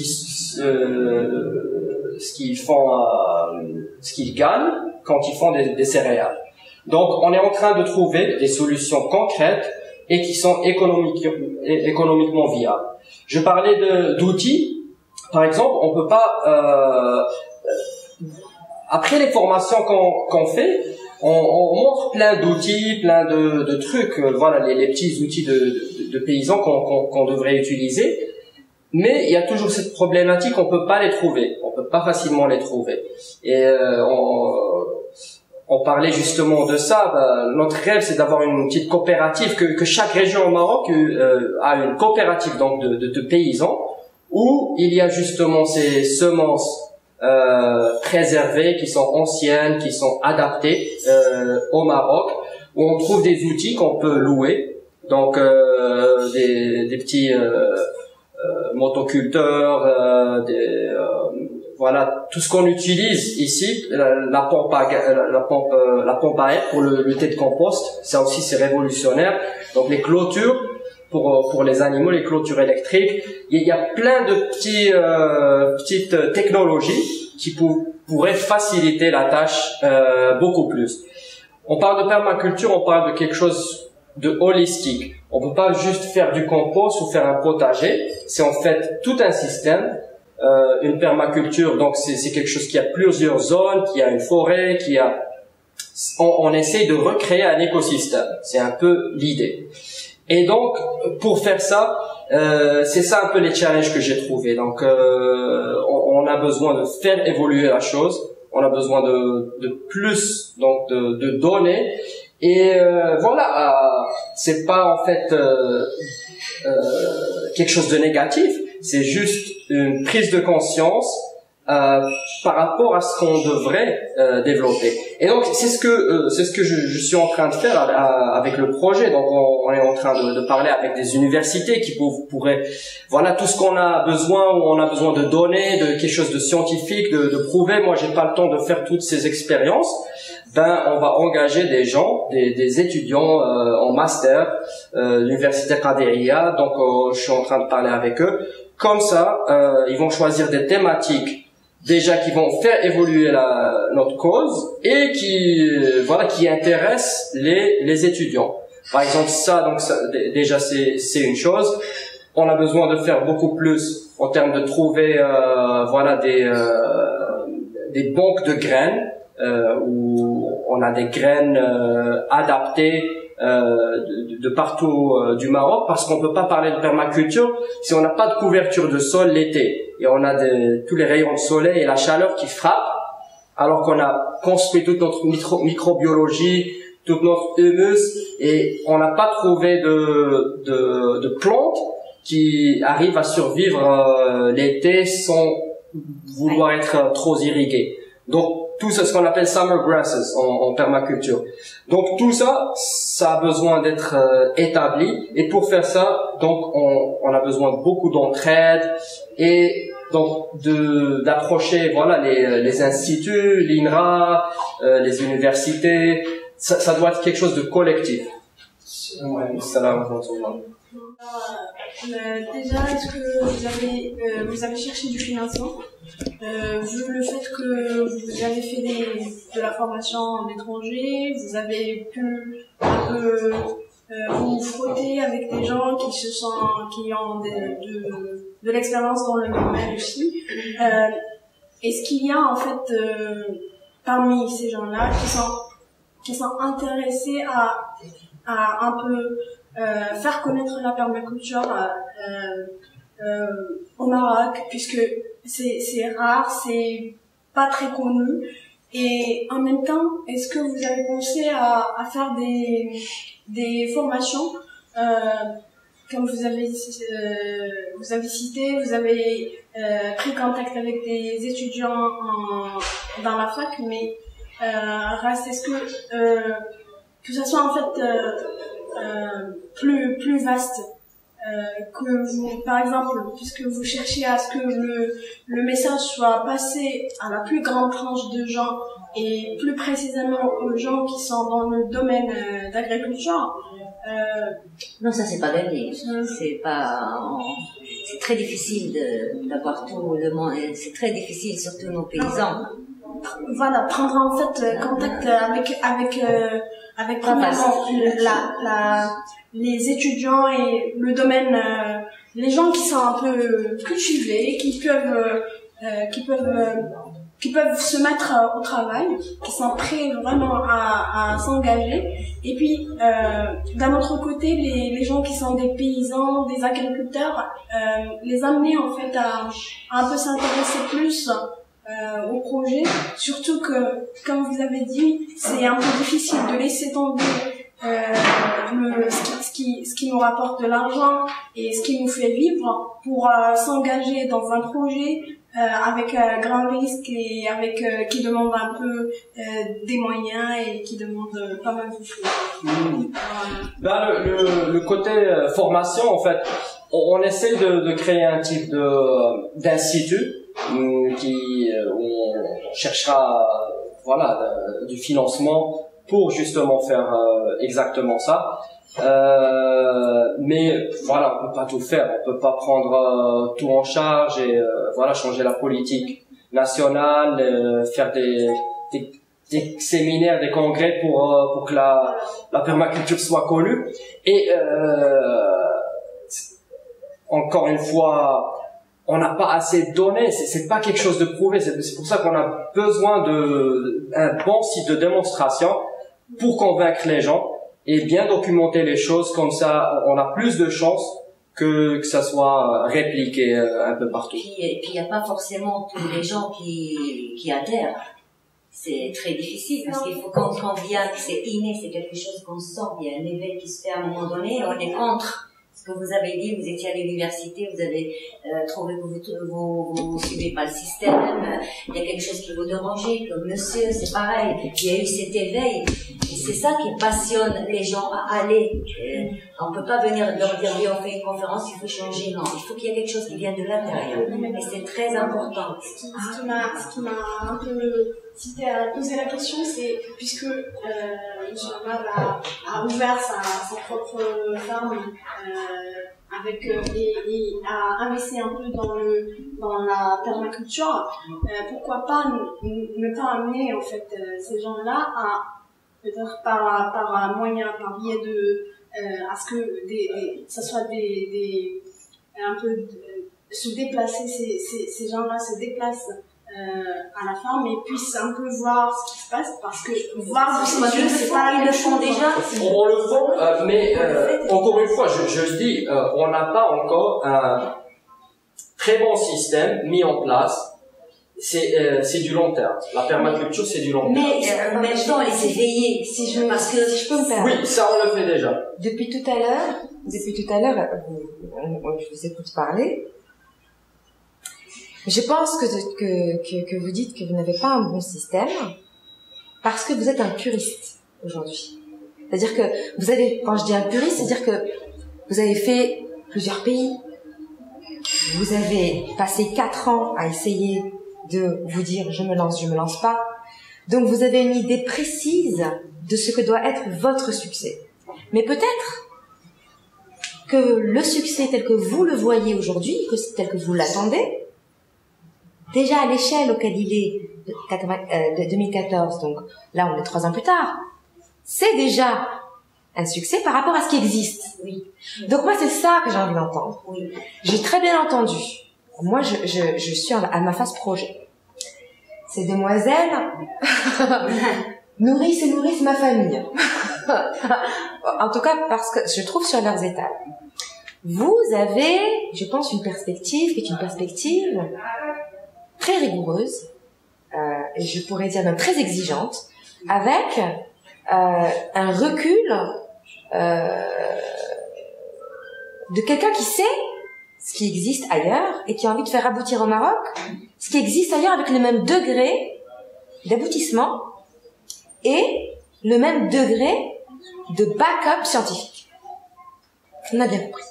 qu'ils gagnent quand ils font des céréales. Donc, on est en train de trouver des solutions concrètes et qui sont économiquement viables. Je parlais d'outils. Par exemple, on peut pas après les formations qu'on fait, on montre plein d'outils, plein de trucs, voilà les petits outils de paysans qu'on devrait utiliser. Mais il y a toujours cette problématique, on peut pas les trouver, on peut pas facilement les trouver. Et on parlait justement de ça. Notre rêve, c'est d'avoir une petite coopérative, que chaque région au Maroc a une coopérative donc de paysans où il y a justement ces semences préservées, qui sont anciennes, qui sont adaptées au Maroc, où on trouve des outils qu'on peut louer, donc des petits motoculteurs, voilà tout ce qu'on utilise ici, la pompe à air pour le thé de compost, ça aussi c'est révolutionnaire. Donc les clôtures pour les animaux, les clôtures électriques, il y a plein de petites technologies qui pourraient faciliter la tâche beaucoup plus. On parle de permaculture, on parle de quelque chose de holistique. On peut pas juste faire du compost ou faire un potager. C'est en fait tout un système. Une permaculture, donc c'est quelque chose qui a plusieurs zones, qui a une forêt, on essaye de recréer un écosystème. C'est un peu l'idée. Et donc, pour faire ça, c'est ça un peu les challenges que j'ai trouvés. Donc, on a besoin de faire évoluer la chose. On a besoin de plus, donc de données. Et voilà, c'est pas en fait quelque chose de négatif, c'est juste une prise de conscience par rapport à ce qu'on devrait développer. Et donc c'est ce que je suis en train de faire avec le projet. Donc on est en train de parler avec des universités qui pourraient, voilà, tout ce qu'on a besoin, où on a besoin de données, de quelque chose de scientifique, de prouver. Moi j'ai pas le temps de faire toutes ces expériences. On va engager des gens, des étudiants en master, l'université Qaderia. Donc je suis en train de parler avec eux. Comme ça, ils vont choisir des thématiques déjà qui vont faire évoluer notre cause et qui intéressent les étudiants. Par exemple, déjà c'est une chose. On a besoin de faire beaucoup plus en termes de trouver des banques de graines où on a des graines adaptées de partout du Maroc, parce qu'on peut pas parler de permaculture si on n'a pas de couverture de sol l'été et on a tous les rayons de soleil et la chaleur qui frappe, alors qu'on a construit toute notre microbiologie, toute notre humus, et on n'a pas trouvé de plantes qui arrivent à survivre l'été sans vouloir être trop irriguées. Donc tout ça, ce qu'on appelle summer grasses en permaculture. Donc tout ça, ça a besoin d'être établi. Et pour faire ça, donc on a besoin de beaucoup d'entraide et donc d'approcher les instituts, l'INRA, les universités. Ça doit être quelque chose de collectif. Déjà, est-ce que vous avez cherché du financement, vu le fait que vous avez fait de la formation en étranger, vous avez pu un peu vous frotter avec des gens qui ont de l'expérience dans le domaine aussi. Est-ce qu'il y a en fait parmi ces gens-là qui sont intéressés à un peu faire connaître la permaculture au Maroc, puisque c'est rare, c'est pas très connus. Et en même temps, est-ce que vous avez pensé à faire des formations, comme vous avez cité, vous avez pris contact avec des étudiants dans la fac, mais reste, est-ce que ça soit en fait plus vaste, que vous, par exemple, puisque vous cherchez à ce que le message soit passé à la plus grande tranche de gens et plus précisément aux gens qui sont dans le domaine d'agriculture. Non, ça c'est pas gagné. C'est très difficile d'avoir tout le monde. C'est très difficile, surtout nos paysans. Voilà, prendre en fait contact avec les étudiants et le domaine, les gens qui sont un peu cultivés, qui peuvent se mettre au travail, qui sont prêts vraiment à s'engager. Et puis d'un autre côté, les gens qui sont des paysans, des agriculteurs, les amener en fait à un peu s'intéresser plus au projet, surtout que, comme vous avez dit, c'est un peu difficile de laisser tomber ce qui nous rapporte de l'argent et ce qui nous fait vivre pour s'engager dans un projet avec grand risque et avec qui demande un peu des moyens et qui demande pas mal de choses. Le côté formation, en fait, on essaie de créer un type d'institut qui on cherchera du financement pour justement faire exactement ça. Mais voilà, on peut pas tout faire, on peut pas prendre tout en charge et changer la politique nationale, faire des séminaires, des congrès pour que la permaculture soit connue. Et encore une fois, on n'a pas assez de données, c'est pas quelque chose de prouvé, c'est pour ça qu'on a besoin d'un bon site de démonstration pour convaincre les gens et bien documenter les choses, comme ça on a plus de chances que ça soit répliqué un peu partout. Et puis il n'y a pas forcément tous les gens qui adhèrent. C'est très difficile parce qu'il faut quand on vient, c'est inné, c'est quelque chose qu'on sent, il y a un éveil qui se fait à un moment donné, on est contre. Ce que vous avez dit, vous étiez à l'université, vous avez trouvé que vous suivez pas le système, il y a quelque chose qui vous dérangeait, comme monsieur, c'est pareil, il y a eu cet éveil, et c'est ça qui passionne les gens à aller. On peut pas venir leur dire, oui, on fait une conférence, il faut changer, non, il faut qu'il y ait quelque chose qui vienne de l'intérieur, et c'est très important. Ce qui m'a un peu cité à poser la question, c'est puisque Inch'Allah a ouvert sa propre ferme et a investi un peu dans la permaculture, pourquoi pas ne pas amener en fait ces gens-là à peut-être par moyen, par biais de à ce que ça soit un peu se déplacer, ces gens-là se déplacent à la ferme et puissent un peu voir ce qui se passe, parce que voir de ses yeux, c'est pas ils le font déjà. On le fait, mais encore une fois, je dis, on n'a pas encore un très bon système mis en place. C'est du long terme. La permaculture, c'est du long terme. Mais en même temps, les éveiller, si je peux me permettre. Oui, ça on le fait déjà. Depuis tout à l'heure, je vous écoute parler. Je pense que vous dites que vous n'avez pas un bon système parce que vous êtes un puriste aujourd'hui. C'est-à-dire que vous avez, quand je dis un puriste, c'est-à-dire que vous avez fait plusieurs pays, vous avez passé 4 ans à essayer de vous dire je me lance pas. Donc vous avez une idée précise de ce que doit être votre succès. Mais peut-être que le succès tel que vous le voyez aujourd'hui, tel que vous l'attendez, déjà à l'échelle auquel il est de 2014, donc là on est 3 ans plus tard, c'est déjà un succès par rapport à ce qui existe. Oui. Donc moi c'est ça que j'ai envie d'entendre. Oui. J'ai très bien entendu. Moi je suis à ma phase projet. Ces demoiselles nourrissent ma famille. En tout cas parce que je trouve sur leurs étals. Vous avez, je pense, une perspective qui est une perspective très rigoureuse, je pourrais dire même très exigeante, avec un recul de quelqu'un qui sait ce qui existe ailleurs et qui a envie de faire aboutir au Maroc ce qui existe ailleurs avec le même degré d'aboutissement et le même degré de backup scientifique. On a bien compris.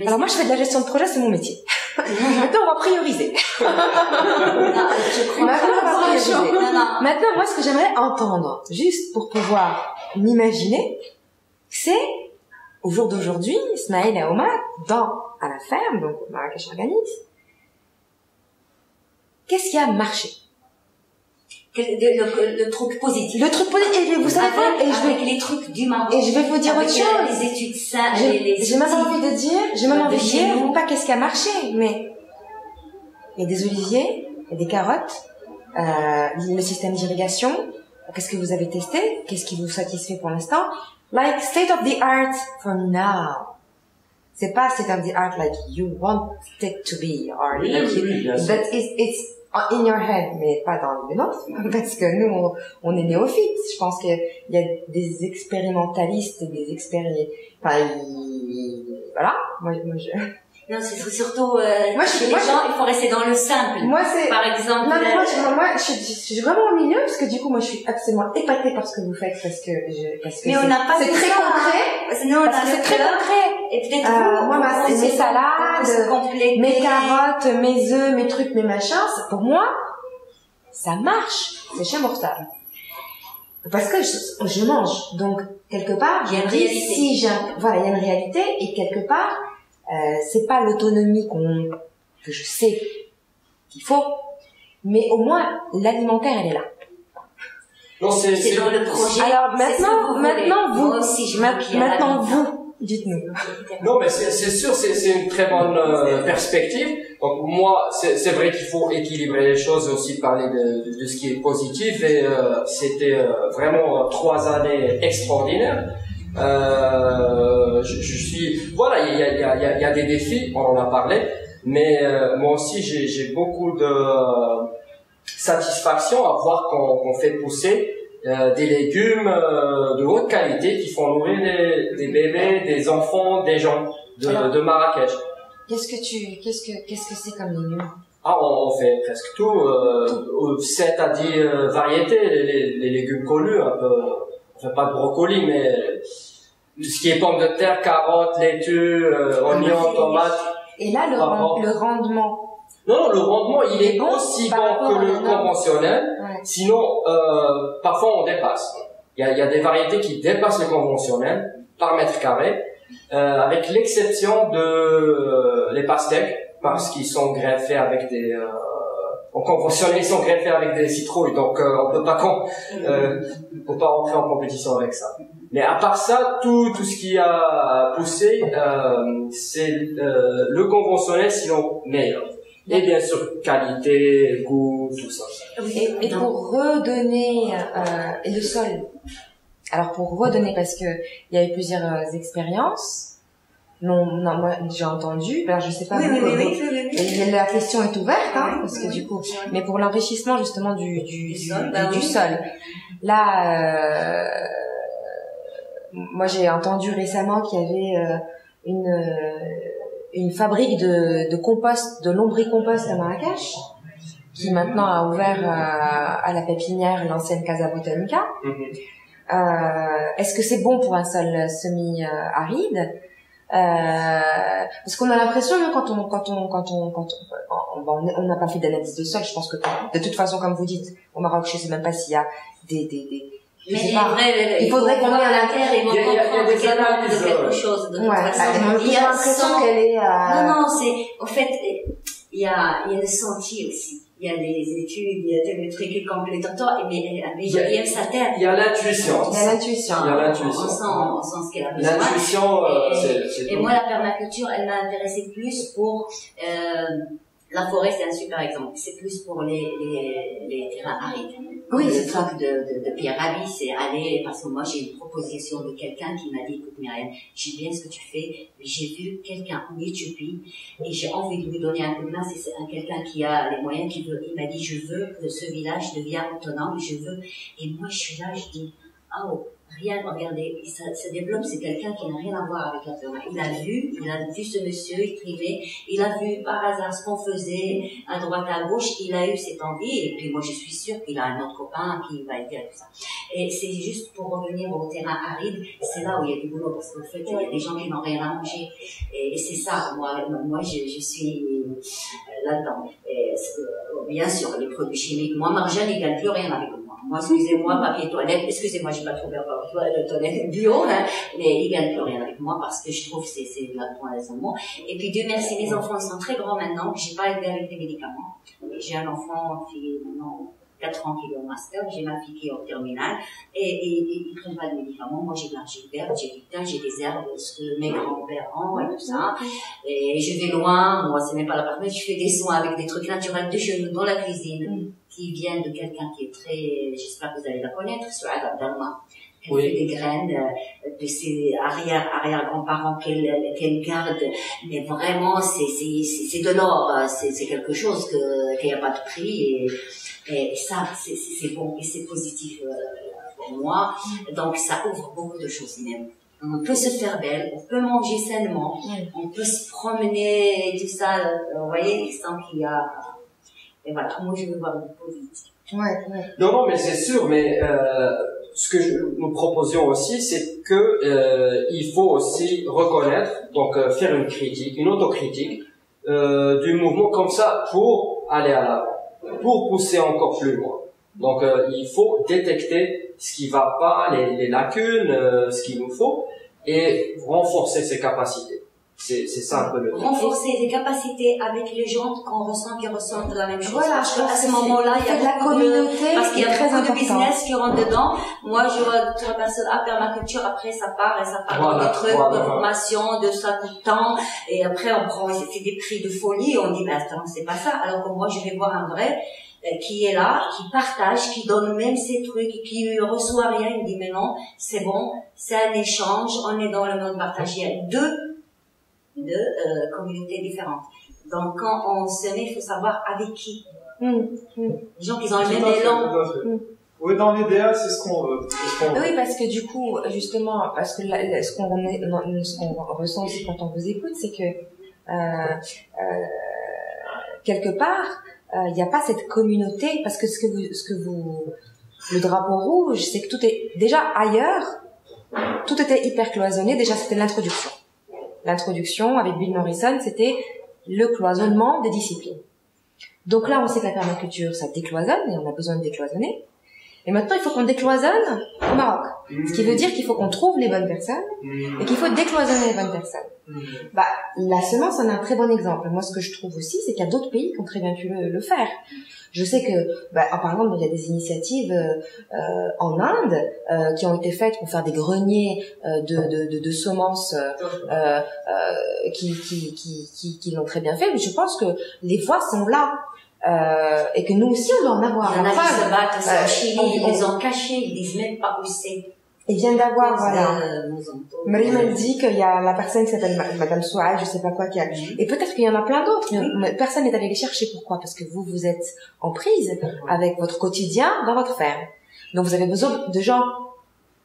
Alors moi je fais de la gestion de projet, c'est mon métier. Maintenant on va prioriser. Maintenant moi ce que j'aimerais entendre, juste pour pouvoir m'imaginer, c'est au jour d'aujourd'hui, Ismaël et Omar, à la ferme, donc Marrakech Organise, qu'est-ce qui a marché? Le truc positif. Le truc positif, et vous savez quoi? Avec les trucs du Maroc. Et je vais vous dire autre chose. Les études ça, j'ai même envie de dire, pas qu'est-ce qui a marché, mais il y a des oliviers, il y a des carottes, le système d'irrigation, qu'est-ce que vous avez testé? Qu'est-ce qui vous satisfait pour l'instant? Like state of the art for now. C'est pas state of the art like you want it to be or that it's in your head, mais pas dans le nôtre, parce que nous on est néophytes. Je pense qu'il y a des expérimentalistes et des voilà. Moi non, c'est surtout chez les gens, il faut rester dans le simple. Moi, c'est par exemple. Moi, je suis vraiment au milieu parce que du coup, moi, je suis absolument épatée par ce que vous faites parce que mais on n'a pas c'est très concret. Sinon, c'est très concret. Et peut-être moi, mes salades, mes carottes, mes œufs, mes trucs, mes machins, pour moi, ça marche. C'est chez mortal. Parce que je mange. Donc, quelque part, il y a une réalité. Voilà, il y a une réalité et quelque part, c'est pas l'autonomie que je sais qu'il faut, mais au moins l'alimentaire elle est là. Non, c'est dans le projet. Alors maintenant vous, dites-nous. Non, mais c'est sûr, c'est une très bonne perspective. Donc moi, c'est vrai qu'il faut équilibrer les choses et aussi parler de ce qui est positif. Et c'était vraiment 3 années extraordinaires. Je suis voilà, il y a des défis, on en a parlé, mais moi aussi j'ai beaucoup de satisfaction à voir qu'on fait pousser des légumes de haute qualité qui font nourrir des bébés, des enfants, des gens de Marrakech. Qu'est-ce que c'est comme légumes? On fait presque tout, 7 à 10 variétés, les légumes connus, un peu. On fait pas de brocoli, mais tout ce qui est pommes de terre, carottes, laitue, oignons, tomates. Et là, le rendement. Non, le rendement, il est aussi bon que le conventionnel. Ouais. Sinon, parfois on dépasse. Il y a des variétés qui dépassent le conventionnel par mètre carré, avec l'exception de les pastèques, parce qu'ils sont greffés avec des en conventionnel, ils sont greffés avec des citrouilles, donc on peut pas rentrer en compétition avec ça. Mais à part ça, tout ce qui a poussé, c'est le conventionnel, sinon meilleur. Et bien sûr, qualité, goût, tout ça. Et pour redonner le sol. Alors pour redonner, parce que il y a eu plusieurs expériences. Non, moi j'ai entendu. Alors je sais pas. Oui. La question est ouverte, parce que du coup. Mais pour l'enrichissement justement du sol. Là, moi j'ai entendu récemment qu'il y avait une fabrique de compost, de lombricompost à Marrakech, qui maintenant a ouvert à la pépinière l'ancienne Casa Botanica. Est-ce que c'est bon pour un sol semi-aride? Parce qu'on a l'impression, quand on n'a pas fait d'analyse de sol, je pense que de toute façon, comme vous dites, au Maroc, je sais même pas s'il y a mais il faudrait qu'on ait à la terre et de quelque chose de toute façon. Il y a l'impression qu'elle est non, c'est, en fait, il y a le sentier aussi. Il y a les études, il y a le truc complet, mais j'aime sa terre. Il y a l'intuition. On sent ce qu'elle a besoin. L'intuition, et moi, la permaculture, elle m'a intéressée plus pour, la forêt, c'est un super exemple. C'est plus pour les terrains arides. Oui, le truc de Pierre Rabhi, c'est aller, parce que moi j'ai une proposition de quelqu'un qui m'a dit, écoute Myriam, j'aime bien ce que tu fais, mais j'ai vu quelqu'un en Éthiopie et j'ai envie de lui donner un coup de main, c'est quelqu'un qui a les moyens, il m'a dit, je veux que ce village devienne autonome, je veux, et moi je suis là, je dis, oh, rien, regardez, ça développe, c'est quelqu'un qui n'a rien à voir avec la peur. Il a vu ce monsieur, il trivait, il a vu par hasard ce qu'on faisait à droite, à gauche, il a eu cette envie, et puis moi je suis sûre qu'il a un autre copain qui va aider à tout ça. Et c'est juste pour revenir au terrain aride, c'est là où il y a du boulot, parce qu'en fait, il y a des gens qui n'ont rien à manger, et c'est ça, moi je suis là-dedans. Bien sûr, les produits chimiques, moi Marjane, il ne gagne plus rien avec moi. Moi, excusez-moi, papier toilette, excusez-moi, j'ai pas trouvé de toilette bio, hein, mais il gagne plus rien avec moi parce que je trouve que c'est de la poison. Et puis, Dieu merci, mes enfants sont très grands maintenant, j'ai pas aidé avec des médicaments. J'ai un enfant qui est maintenant 4 ans qui est au master, j'ai ma fille qui est en terminale, et ils prennent pas de médicaments. Moi, j'ai de l'argile verte, j'ai du thym, j'ai des herbes, ce que mes grands-pères ont et tout ça. Et je vais loin, moi, c'est même pas la partie, je fais des soins avec des trucs naturels de chez nous dans la cuisine, qui viennent de quelqu'un qui est très, j'espère que vous allez la connaître, Souad Abdallah. Elle fait des graines de ses arrière-grands-parents qu'elle garde, mais vraiment, c'est de l'or, c'est quelque chose qu'il n'y a pas de prix, et ça, c'est bon, et c'est positif pour moi, donc ça ouvre beaucoup de choses même. On peut se faire belle, on peut manger sainement, on peut se promener, tout ça, vous voyez, sans qu'il y a... Et voilà, moi je veux voir du positif. Non, mais c'est sûr, mais ce que nous proposions aussi, c'est que il faut aussi reconnaître, donc faire une critique, une autocritique du mouvement comme ça pour aller à l'avant, pour pousser encore plus loin. Donc il faut détecter ce qui va pas, les lacunes, ce qu'il nous faut, et renforcer ses capacités. C'est ça un peu le truc. Renforcer les capacités avec les gens qu'on ressent, qui ressentent la même chose. Voilà, parce qu'à ce moment-là, il y a de la communauté, parce qu'il y a très beaucoup de important. business qui rentrent dedans. Moi, je vois toute la personne à permaculture, après ça part dans des trucs de formation, de ça coûte tant, et après on prend, c'est des prix de folie, et on dit, attends, c'est pas ça. Alors que moi, je vais voir un vrai, qui est là, qui partage, qui donne même ses trucs, qui reçoit rien, il me dit, mais non, c'est bon, c'est un échange, on est dans le monde partagé. Il y a deux communautés différentes. Donc quand on se met, il faut savoir avec qui. Les gens qui ont le même élan. Oui, dans l'idéal, c'est ce qu'on veut. Oui, parce que du coup, justement, parce que ce qu'on ressent aussi quand on vous écoute, c'est que quelque part, il n'y a pas cette communauté, parce que le drapeau rouge, c'est que tout est déjà ailleurs, tout était hyper cloisonné. Déjà, c'était l'introduction. L'introduction avec Bill Morrison, c'était le cloisonnement des disciplines. Donc là, on sait que la permaculture, ça décloisonne, et on a besoin de décloisonner. Et maintenant, il faut qu'on décloisonne au Maroc. Ce qui veut dire qu'il faut qu'on trouve les bonnes personnes, et qu'il faut décloisonner les bonnes personnes. La semence en est un très bon exemple. Moi, ce que je trouve aussi, c'est qu'il y a d'autres pays qui ont très bien pu le faire. Je sais que, par exemple, il y a des initiatives en Inde qui ont été faites pour faire des greniers de semences qui l'ont très bien fait. Mais je pense que les voies sont là. Et que nous aussi on doit en avoir. Il y en a qui se battent, c'est en Chili, ils les ont cachés, ils disent même pas où c'est. Ils viennent d'avoir, voilà. Marie m'a dit qu'il y a la personne qui s'appelle Madame Souad, je sais pas quoi, qui a... Et peut-être qu'il y en a plein d'autres, mais personne n'est allé les chercher. Pourquoi? Parce que vous êtes en prise avec votre quotidien dans votre ferme. Donc vous avez besoin de gens.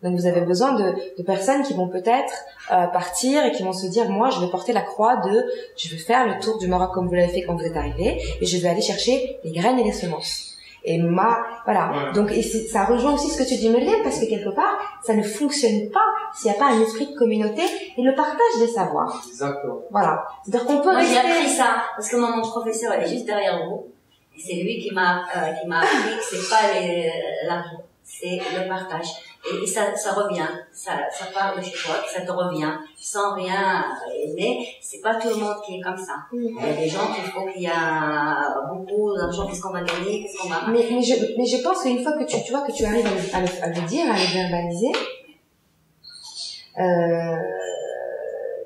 Donc vous avez besoin de personnes qui vont peut-être partir et qui vont se dire, moi je vais porter la croix je vais faire le tour du Maroc comme vous l'avez fait quand vous êtes arrivé, et je vais aller chercher les graines et les semences. Et voilà. Donc ça rejoint aussi ce que tu dis, Myriam, parce que quelque part ça ne fonctionne pas s'il n'y a pas un esprit de communauté et le partage des savoirs. Exactement. Voilà. C'est-à-dire qu'on peut Moi j'ai appris ça parce que mon professeur elle est juste derrière vous, et c'est lui qui m'a appris que c'est pas l'argent, c'est le partage. Et ça revient, ça part de chez toi, ça te revient, sans rien, mais c'est pas tout le monde qui est comme ça. Il y a des gens qu'il y a beaucoup d'argent, qu'est-ce qu'on va gagner, qu'est-ce qu'on va... Mais je pense qu'une fois que tu vois que tu arrives à le dire, à le verbaliser,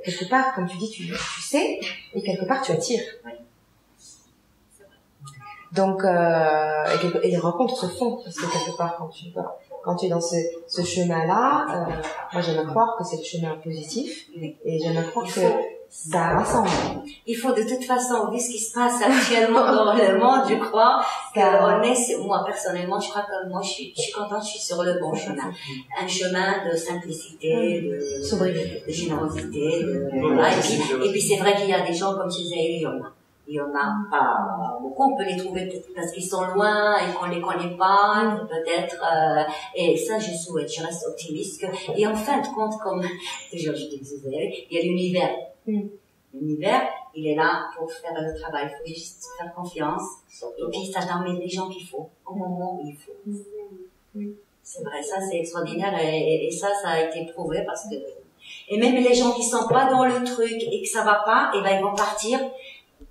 quelque part, comme tu dis, tu sais, et quelque part tu attires. Donc, et les rencontres se font, parce que quelque part, quand tu es dans ce chemin-là, moi j'aime croire que c'est le chemin positif, et j'aime croire que ça rassemble. Il faut de toute façon, vu ce qui se passe actuellement dans le monde, je crois, moi personnellement, je crois que moi je suis contente, je suis sur le bon chemin. Un chemin de simplicité, de générosité, voilà. Et puis c'est vrai qu'il y a des gens, comme je disais, il y en a pas beaucoup, on peut les trouver peut-être parce qu'ils sont loin et qu'on les connaît pas, peut-être, et ça je souhaite, je reste optimiste et en fin de compte, comme toujours je te disais, il y a l'univers. L'univers, il est là pour faire le travail, il faut juste faire confiance, et puis ça t'emmène les gens qu'il faut, au moment où il faut. C'est vrai, ça c'est extraordinaire, et ça a été prouvé parce que, et même les gens qui sont pas dans le truc et que ça va pas, et ben ils vont partir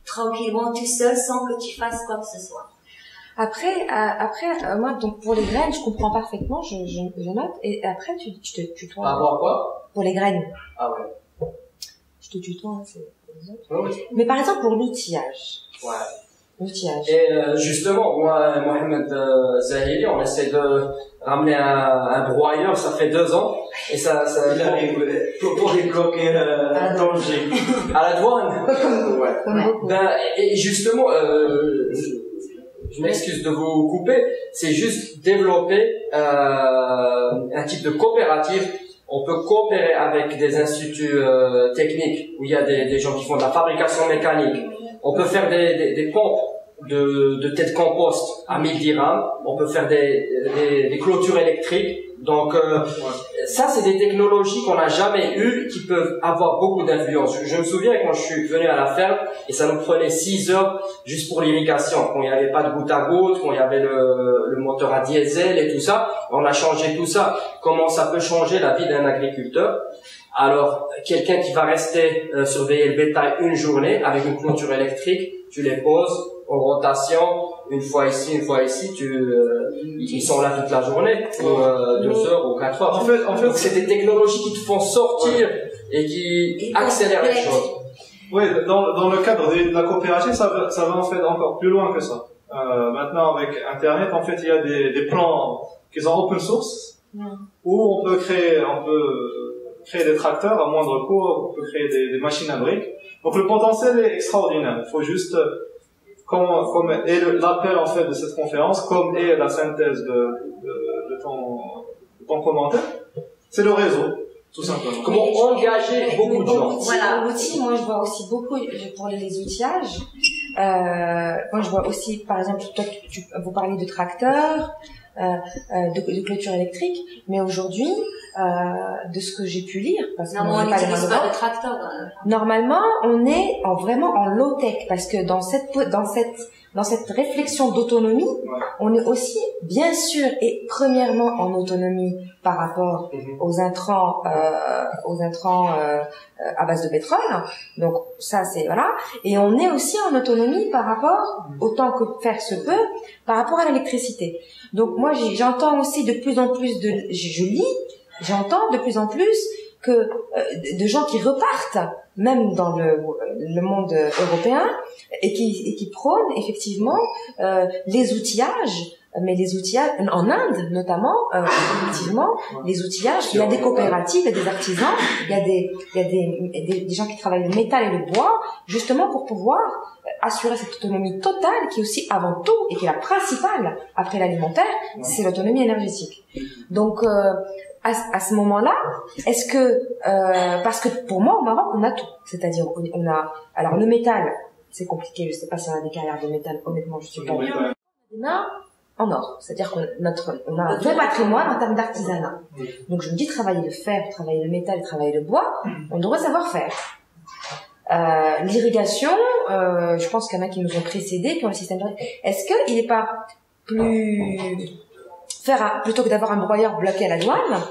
tranquillement tout seul sans que tu fasses quoi que ce soit. Après, moi, donc pour les graines, je comprends parfaitement, je note, et après tu te tutoies. Par rapport à quoi? Pour les graines. Ah ouais. Je te tutoie, c'est les autres. Oui. Mais par exemple pour l'outillage. Ouais. L'outillage. Et justement, moi, Mohamed Zahili, on essaie de ramener un broyeur, ça fait 2 ans, et ça il arrive pour débloquer un danger à la douane. Ouais. Ben, et justement, je m'excuse de vous couper, c'est juste développer un type de coopérative. On peut coopérer avec des instituts techniques où il y a des gens qui font de la fabrication mécanique. On peut faire des pompes de tête compost à 1000 dirhams. On peut faire des clôtures électriques. Donc ça, c'est des technologies qu'on n'a jamais eues qui peuvent avoir beaucoup d'influence. Je me souviens quand je suis venu à la ferme et ça nous prenait 6 heures juste pour l'irrigation. Quand il n'y avait pas de goutte à goutte, quand il y avait le moteur à diesel et tout ça, on a changé tout ça. Comment ça peut changer la vie d'un agriculteur? Alors, quelqu'un qui va rester surveiller le bétail une journée avec une clôture électrique, tu les poses en rotation, une fois ici, ils sont là toute la journée, pour 2 heures ou 4 heures. En fait, donc c'est des technologies qui te font sortir et qui accélèrent les choses. Oui, dans le cadre de la coopérative, ça va en fait encore plus loin que ça. Maintenant, avec Internet, en fait, il y a des plans qui sont open source, où on peut créer des tracteurs à moindre coût, on peut créer des machines à briques. Donc le potentiel est extraordinaire. Il faut juste, comme est l'appel en fait de cette conférence, comme est la synthèse de ton commentaire, c'est le réseau, tout simplement. Comment engager beaucoup de gens. Voilà, l'outil, moi je vois aussi beaucoup pour les outillages. Moi je vois aussi, par exemple, toi vous parlez de tracteurs, de clôture électrique, mais aujourd'hui, de ce que j'ai pu lire, parce que on n'utilise pas de tracteur. Normalement, on est vraiment en low tech, parce que dans cette réflexion d'autonomie, on est aussi bien sûr et premièrement en autonomie par rapport aux intrants à base de pétrole. Donc ça c'est voilà, et on est aussi en autonomie par rapport, autant que faire se peut, par rapport à l'électricité. Donc moi j'entends aussi de plus en plus j'entends de plus en plus que de gens qui repartent même dans le monde européen et qui prônent effectivement les outillages, mais les outillages en Inde notamment, effectivement les outillages, il y a des coopératives, il y a des artisans, il y a des gens qui travaillent le métal et le bois justement pour pouvoir assurer cette autonomie totale qui est aussi avant tout et qui est la principale après l'alimentaire, c'est l'autonomie énergétique. Donc à ce moment-là, est-ce que parce que pour moi au Maroc on a tout, c'est-à-dire on a alors le métal, c'est compliqué, je sais pas si on a des carrières de métal, honnêtement je suis pas en or, c'est-à-dire qu'on a un vrai patrimoine en termes d'artisanat. Donc je me dis travailler le fer, travailler le métal, travailler le bois, on devrait savoir faire. L'irrigation, je pense qu'il y en a qui nous ont précédés, qui ont le système. Est-ce qu'il n'est pas plutôt que d'avoir un broyeur bloqué à la douane,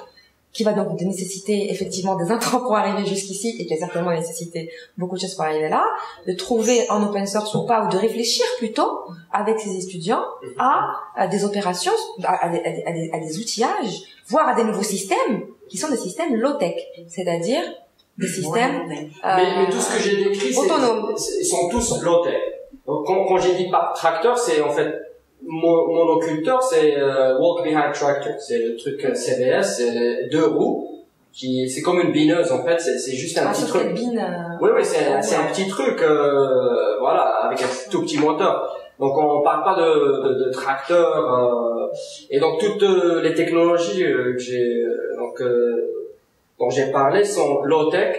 qui va donc nécessiter effectivement des intrants pour arriver jusqu'ici et qui a certainement nécessité beaucoup de choses pour arriver là, de trouver en open source ou pas, ou de réfléchir plutôt avec ses étudiants à des opérations, à des outillages, voire à des nouveaux systèmes qui sont des systèmes low-tech, c'est-à-dire des systèmes mais tout ce que j'ai décrit, autonomes. Ils sont tous low-tech. Donc quand j'ai dit pas tracteur, c'est en fait monoculteur, c'est walk behind tractor, c'est le truc CBS, c'est 2 roues. C'est comme une bineuse en fait, c'est juste un petit truc. Oui, c'est un petit truc, voilà, avec un tout petit moteur. Donc on parle pas de tracteur. Et donc toutes les technologies que dont j'ai parlé sont low tech.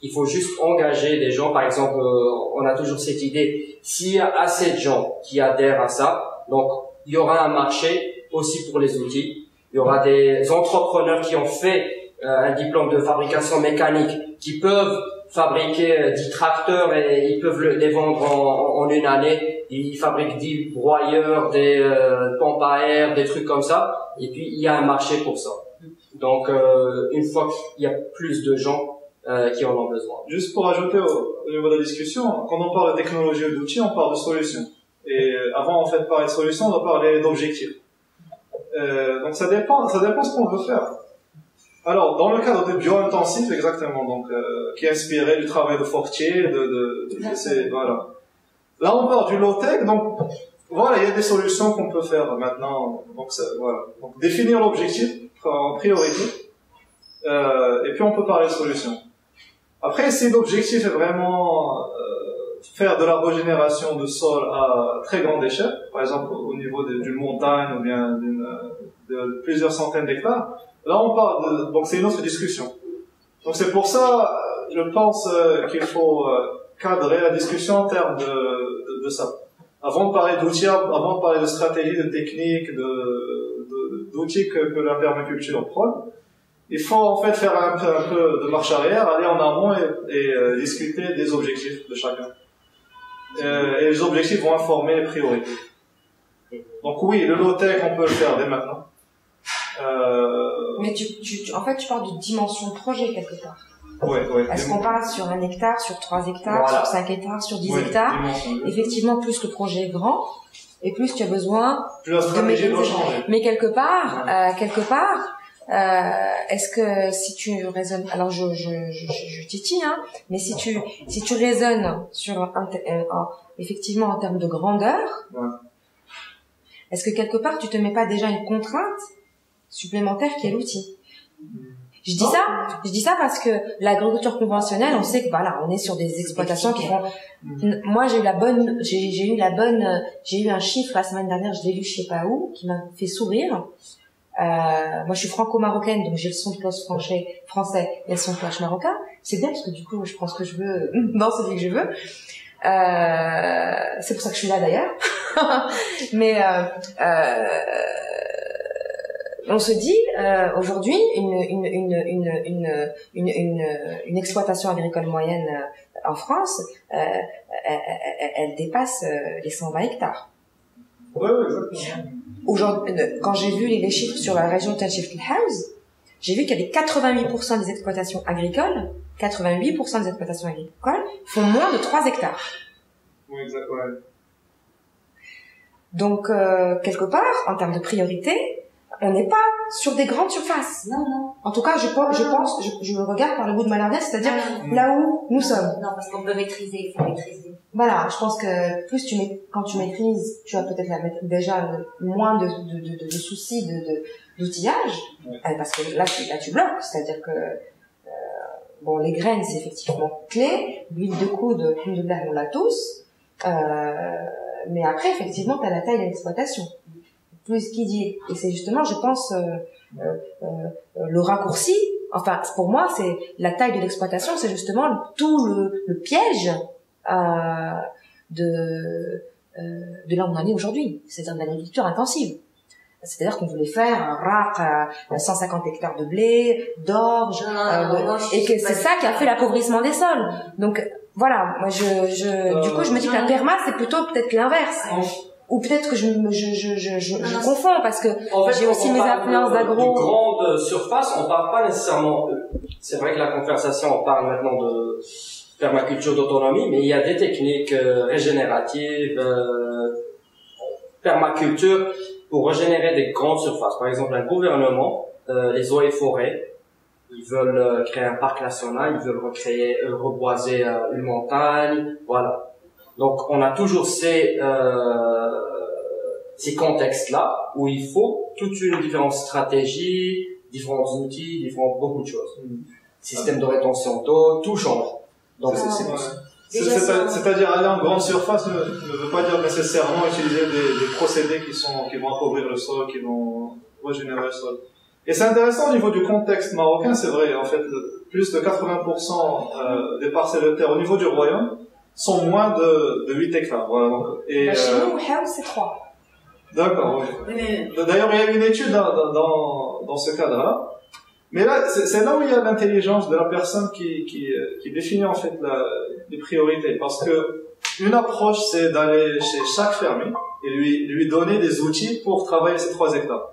Il faut juste engager des gens. Par exemple, on a toujours cette idée, s'il y a assez de gens qui adhèrent à ça, donc il y aura un marché aussi pour les outils. Il y aura des entrepreneurs qui ont fait un diplôme de fabrication mécanique, qui peuvent fabriquer 10 tracteurs et ils peuvent les vendre en une année. Ils fabriquent 10 broyeurs, des pompes à air, des trucs comme ça. Et puis il y a un marché pour ça. Donc une fois qu'il y a plus de gens qui en ont besoin. Juste pour ajouter au niveau de la discussion, quand on parle de technologie ou d'outils, on parle de solutions. Et avant en fait de parler de solutions, on doit parler d'objectifs. Donc ça dépend ce qu'on veut faire. Alors, dans le cadre de bio-intensif, exactement, donc qui est inspiré du travail de Fortier, voilà. Là, on part du low-tech, donc voilà, il y a des solutions qu'on peut faire maintenant. Donc voilà, donc définir l'objectif en priorité, et puis on peut parler de solutions. Après, si l'objectif est vraiment faire de la régénération de sol à très grande échelle, par exemple au niveau d'une montagne ou bien de plusieurs centaines d'hectares. Là, on parle donc c'est une autre discussion. Donc c'est pour ça, je pense qu'il faut cadrer la discussion en termes de ça. Avant de parler d'outils, avant de parler de stratégie, de technique, d'outils que la permaculture prône, il faut en fait faire un peu de marche arrière, aller en amont et discuter des objectifs de chacun. Et les objectifs vont informer les priorités. Donc oui, le low-tech, on peut le faire dès maintenant. Mais en fait, tu parles de dimension projet quelque part. Oui. Est-ce qu'on parle sur 1 hectare, sur 3 hectares, voilà. sur 5 hectares, sur 10 hectares? Effectivement, plus le projet est grand, et plus tu as besoin de mécaniser. Mais quelque part, est-ce que si tu raisonnes, alors je titille, hein, mais si tu raisonnes sur effectivement en termes de grandeur, est-ce que quelque part tu te mets pas déjà une contrainte supplémentaire qui est l'outil? Je dis ça parce que l'agriculture conventionnelle, on sait que voilà, on est sur des exploitations qui font. Moi, j'ai eu un chiffre la semaine dernière, je l'ai lu je sais pas où, qui m'a fait sourire. Moi, je suis franco-marocaine, donc j'ai le son de cloche français et le son de cloche marocain. C'est bien parce que du coup, je prends ce que je veux dans celui que je veux. C'est pour ça que je suis là d'ailleurs. Mais on se dit aujourd'hui une exploitation agricole moyenne en France, elle dépasse les 120 hectares. Ouais, exactement. Aujourd'hui, quand j'ai vu les chiffres sur la région de Tenchiftel House, j'ai vu qu'il y avait 88% des exploitations agricoles, 88% des exploitations agricoles font moins de 3 hectares. Oui, exactement. Donc, quelque part, en termes de priorité, on n'est pas sur des grandes surfaces. Non. En tout cas, je me regarde par le bout de ma lorgnette, c'est-à-dire là où nous sommes. Non, parce qu'on peut maîtriser, il faut maîtriser. Voilà, je pense que plus quand tu maîtrises, tu as peut-être déjà moins de soucis d'outillage, parce que là tu bloques, c'est-à-dire que bon, les graines c'est effectivement clé, l'huile de coude, on l'a tous, mais après effectivement tu as la taille de l'exploitation. Plus qui dit, et c'est justement, je pense, le raccourci. Enfin, pour moi, c'est la taille de l'exploitation, c'est justement tout le piège de là où on en est aujourd'hui, c'est-à-dire de l'agriculture intensive. C'est-à-dire qu'on voulait faire un rack à 150 hectares de blé, d'orge, et que c'est ça qui a fait l'appauvrissement des sols. Donc voilà, moi du coup je me dis que la perma c'est plutôt peut-être l'inverse. Ou peut-être que je confonds parce que en fait, j'ai aussi mes influences d'agro. De grande surface, on parle pas nécessairement. C'est vrai que la conversation, on parle maintenant de permaculture d'autonomie, mais il y a des techniques régénératives, permaculture pour régénérer des grandes surfaces. Par exemple, un gouvernement, les eaux et forêts, ils veulent créer un parc national, ils veulent reboiser une montagne, voilà. Donc on a toujours ces contextes-là où il faut toute une différente stratégie, différents outils, beaucoup de choses. Système de rétention d'eau, tout change. Donc c'est-à-dire aller en grande surface ne veut pas dire nécessairement utiliser des procédés qui vont appauvrir le sol, qui vont régénérer le sol. Et c'est intéressant au niveau du contexte marocain, c'est vrai, en fait, plus de 80% des parcelles de terre au niveau du royaume sont moins de 8 hectares. Voilà, donc, et, chez nous, c'est 3. D'accord, oui. D'ailleurs, il y a une étude dans ce cadre-là. Mais là, c'est là où il y a l'intelligence de la personne qui définit en fait les priorités. Parce que une approche, c'est d'aller chez chaque fermier et lui donner des outils pour travailler ces 3 hectares.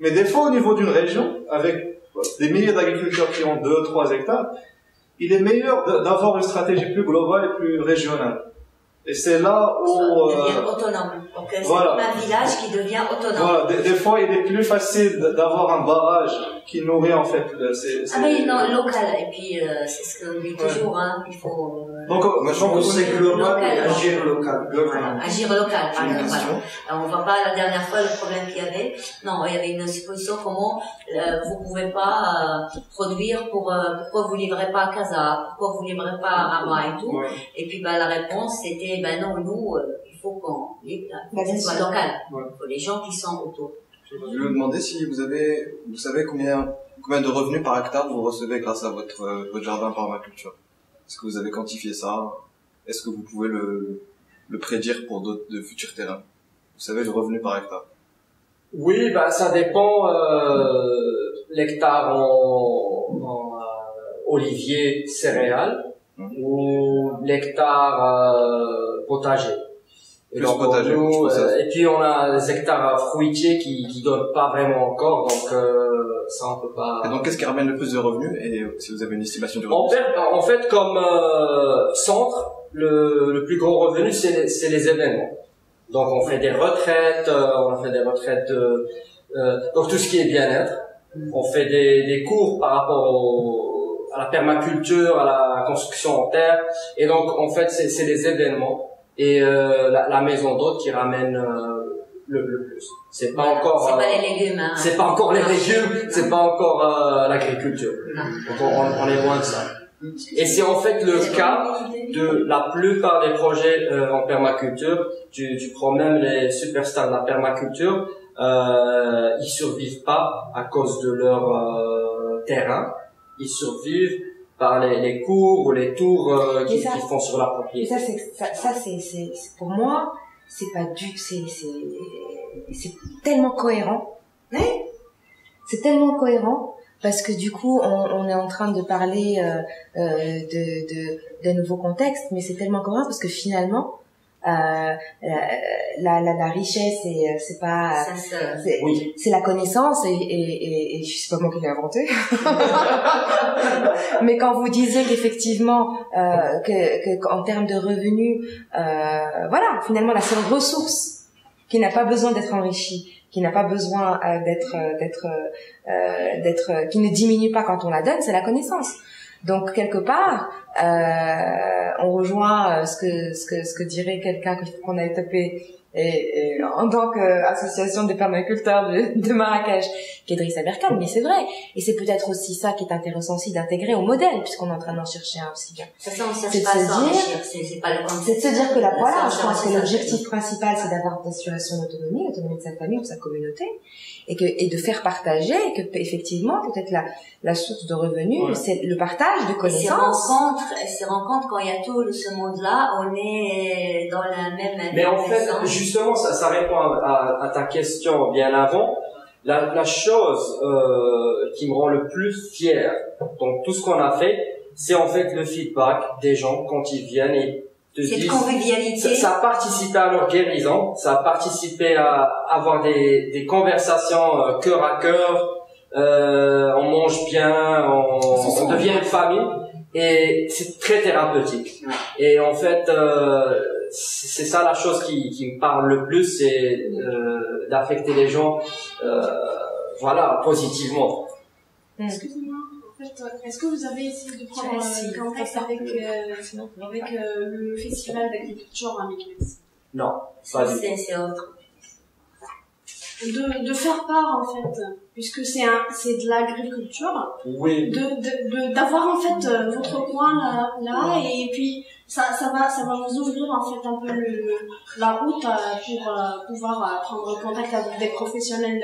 Mais des fois, au niveau d'une région, avec des milliers d'agriculteurs qui ont 2-3 hectares, il est meilleur d'avoir une stratégie plus globale et plus régionale. Et c'est là où... devient autonome. Donc c'est voilà. comme un village qui devient autonome. Voilà, des fois il est plus facile d'avoir un barrage qui nourrit en fait Ah oui, non, local. Et puis c'est ce qu'on dit toujours, hein, il faut... Donc c'est global, agir local. Voilà, agir local. Voilà. Alors, on voit pas la dernière fois le problème qu'il y avait. Non, il y avait une supposition comment vous pouvez pas produire pourquoi vous livrez pas à Casa, pourquoi vous livrez pas à Rama et tout. Ouais. Et puis la réponse c'était non, nous il faut qu'on livre que ce soit local. Ouais. Pour les gens qui sont autour. Je vais vous demander si vous savez combien de revenus par hectare vous recevez grâce à votre jardin permaculture. Est-ce que vous avez quantifié ça? Est-ce que vous pouvez le prédire pour de futurs terrains? Vous savez le revenu par hectare? Oui, ça dépend l'hectare en olivier céréales ou l'hectare potager. Et donc, potager, et puis on a des hectares fruitiers qui donnent pas vraiment encore, donc ça on peut pas. Et donc qu'est-ce qui ramène le plus de revenus, et si vous avez une estimation du revenu? En fait, comme centre, le plus gros revenu c'est les événements. Donc on fait des retraites, donc tout ce qui est bien-être. On fait des cours par rapport à la permaculture, à la construction en terre, et donc en fait c'est les événements et la maison d'hôte qui ramène le plus. C'est pas encore. C'est pas les légumes. Hein. C'est pas encore les légumes, c'est pas encore l'agriculture. Donc on est loin de ça. Et c'est en fait le cas de la plupart des projets en permaculture. Tu prends même les superstars de la permaculture, ils survivent pas à cause de leur terrain. Ils survivent par les cours ou les tours qu'ils font sur la propriété. Et ça c'est pour moi, c'est pas c'est tellement cohérent. Ouais. C'est tellement cohérent. Parce que du coup, on est en train de parler de nouveaux contextes, mais c'est tellement cohérent parce que finalement, la richesse, c'est pas, c'est la connaissance et je sais pas moi qui l'ai inventé. Mais quand vous disiez qu'effectivement, qu'en termes de revenus, voilà, finalement la seule ressource qui n'a pas besoin d'être enrichie, qui n'a pas besoin qui ne diminue pas quand on la donne, c'est la connaissance. Donc quelque part, on rejoint ce que dirait quelqu'un qu'on a tapé et en tant qu'association des permaculteurs de Marrakech, qu'Idriss Aberkane, mais c'est vrai. Et c'est peut-être aussi ça qui est intéressant aussi d'intégrer au modèle, puisqu'on est en train d'en chercher un aussi bien. C'est ça, on cherche pas à s'enrichir, c'est pas le concept. C'est de se dire que voilà, je pense que l'objectif principal, c'est d'avoir d'assurer son autonomie, l'autonomie de sa famille ou de sa communauté, et de faire partager, et que effectivement, peut-être la source de revenus, c'est le partage de connaissances. Ces rencontres, quand il y a tout ce monde-là, on est dans la même. Mais en fait, justement, ça répond à ta question bien avant. La chose qui me rend le plus fier, donc tout ce qu'on a fait, c'est en fait le feedback des gens quand ils viennent et te disent. Cette convivialité. Ça a participé à leur guérison, ça a participé à avoir des conversations cœur à cœur. On mange bien, on devient une famille et c'est très thérapeutique. Et en fait, c'est ça la chose qui me parle le plus, c'est d'affecter les gens, voilà, positivement. Excusez-moi, Est-ce que vous avez essayé de prendre contact avec le festival d'agriculture à Meknès? Non, pas du tout. C'est autre. De faire part, en fait, puisque c'est de l'agriculture. Oui. D'avoir, en fait, votre coin là, et puis, ça va vous ouvrir, en fait, un peu la route pour pouvoir prendre contact avec des professionnels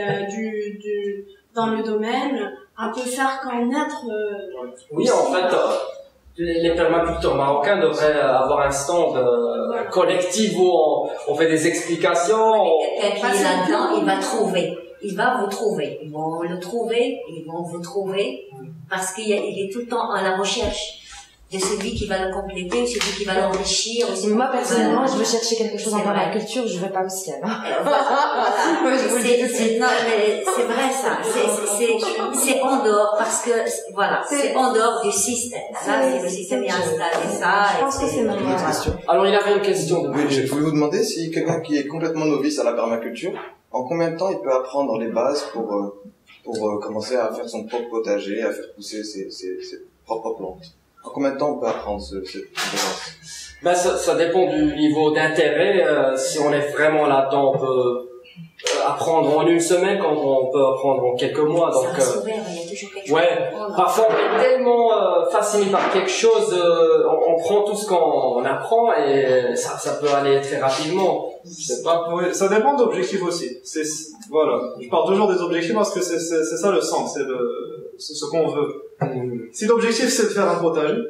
dans le domaine, un peu faire connaître. Oui, en fait, les permaculteurs marocains devraient avoir un stand collectif où on fait des explications. Quelqu'un qui est là-dedans, il va trouver. Il va vous trouver. Ils vont le trouver, ils vont vous trouver, parce qu'il est tout le temps à la recherche de celui qui va le compléter, celui qui va l'enrichir. Moi, personnellement, je veux chercher quelque chose en permaculture, je vais pas au ciel. C'est vrai ça. C'est en dehors, parce que, voilà, c'est en dehors du système. Là, c'est le système qui a installé ça. Je pense que c'est normal. Alors, il avait une question. Oui, je voulais vous demander si quelqu'un qui est complètement novice à la permaculture, en combien de temps il peut apprendre les bases pour commencer à faire son propre potager, à faire pousser ses propres plantes? En combien de temps on peut apprendre cette compétence? Ben, ça dépend du niveau d'intérêt. Si on est vraiment là-dedans, on peut apprendre en une semaine, quand on peut apprendre en quelques mois. Donc, il y a toujours quelque chose. Ouais. Parfois, on est tellement fasciné par quelque chose, on prend tout ce qu'on apprend et ça peut aller très rapidement. Je sais pas. Oui, ça dépend d'objectifs aussi. Voilà. Je parle toujours des objectifs parce que c'est ça le sens, c'est ce qu'on veut. Si l'objectif c'est de faire un potager,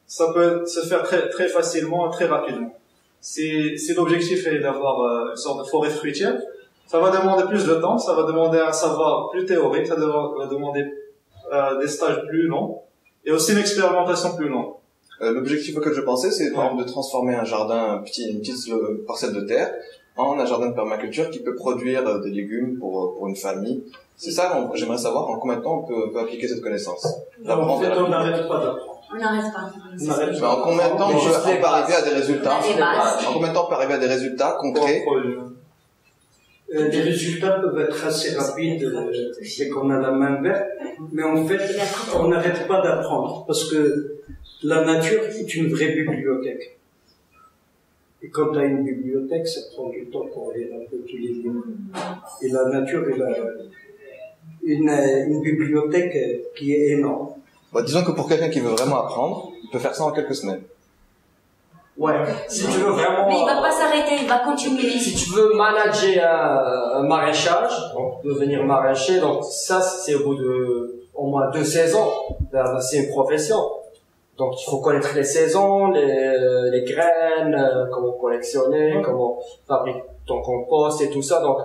ça peut se faire très, très facilement, très rapidement. Si l'objectif est d'avoir une sorte de forêt fruitière, ça va demander plus de temps, ça va demander un savoir plus théorique, ça va demander des stages plus longs et aussi une expérimentation plus longue. L'objectif auquel je pensais, c'est par exemple de transformer un jardin, une petite parcelle de terre, en un jardin de permaculture qui peut produire des légumes pour une famille. C'est ça, j'aimerais savoir en combien de temps on peut appliquer cette connaissance. En fait, on n'arrête pas d'apprendre. On n'arrête pas. Mais en combien de temps on peut arriver à des résultats? En combien de temps on peut arriver à des résultats concrets? Les résultats peuvent être assez rapides dès qu'on a la main verte, mais en fait, on n'arrête pas d'apprendre parce que la nature est une vraie bibliothèque. Et quand tu as une bibliothèque, ça prend du temps pour lire un peu tous les livres. Et la nature est une bibliothèque qui est énorme. Bah, disons que pour quelqu'un qui veut vraiment apprendre, il peut faire ça en quelques semaines. Ouais, si tu veux vraiment... Mais il va pas s'arrêter, il va continuer. Si tu veux manager un maraîchage, donc devenir maraîcher, donc ça c'est au bout de au moins 2 saisons. C'est une profession. Donc il faut connaître les saisons, les graines, comment collectionner, comment fabriquer ton compost et tout ça. Donc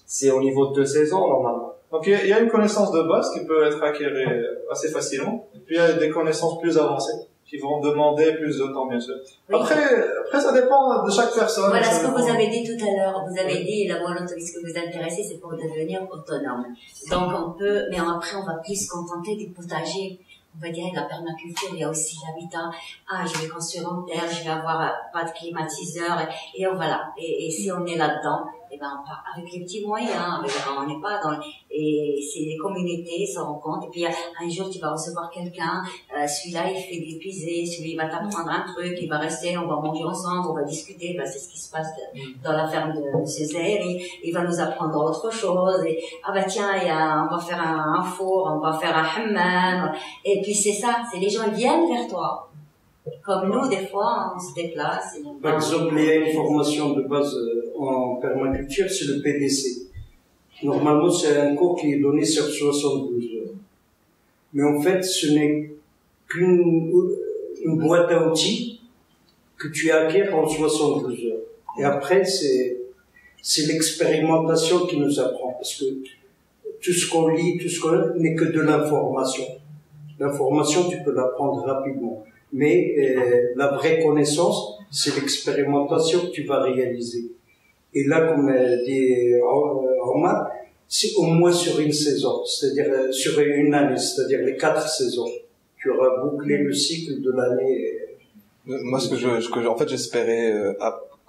c'est au niveau de 2 saisons normalement. Donc il y a une connaissance de base qui peut être acquérie assez facilement, et puis il y a des connaissances plus avancées qui vont demander plus de temps, bien sûr. Oui. Après ça dépend de chaque personne. Voilà ce que vous avez dit tout à l'heure. Vous avez dit la volonté, ce que vous intéressez, c'est pour devenir autonome. Donc on peut, mais après on va plus se contenter du potager. On va dire la permaculture, il y a aussi l'habitat. Ah, je vais construire en terre, je vais avoir pas de climatiseur, et voilà. Et si on est là-dedans, eh ben, on part avec les petits moyens. On n'est pas dans, et c'est les communautés se rencontrent. Et puis, un jour, tu vas recevoir quelqu'un, celui-là, il fait des pisées, celui, il va t'apprendre un truc, il va rester, on va manger ensemble, on va discuter. Ben, c'est ce qui se passe dans la ferme de M. Zahir. Il va nous apprendre autre chose. Et, ah, bah, tiens, on va faire un four, on va faire un hammam. Et puis, c'est ça, c'est les gens, ils viennent vers toi. Comme nous, des fois, on se déplace. Par exemple, il y a une formation de base en permaculture, c'est le PDC. Normalement, c'est un cours qui est donné sur 72 heures. Mais en fait, ce n'est qu'une boîte à outils que tu acquiers en 72 heures. Et après, c'est l'expérimentation qui nous apprend. Parce que tout ce qu'on lit, tout ce qu'on n'est que de l'information. L'information, tu peux l'apprendre rapidement. Mais la vraie connaissance, c'est l'expérimentation que tu vas réaliser. Et là, comme dit Omar, c'est au moins sur une saison, c'est-à-dire sur une année, c'est-à-dire les 4 saisons. Tu auras bouclé le cycle de l'année. Moi, ce que en fait j'espérais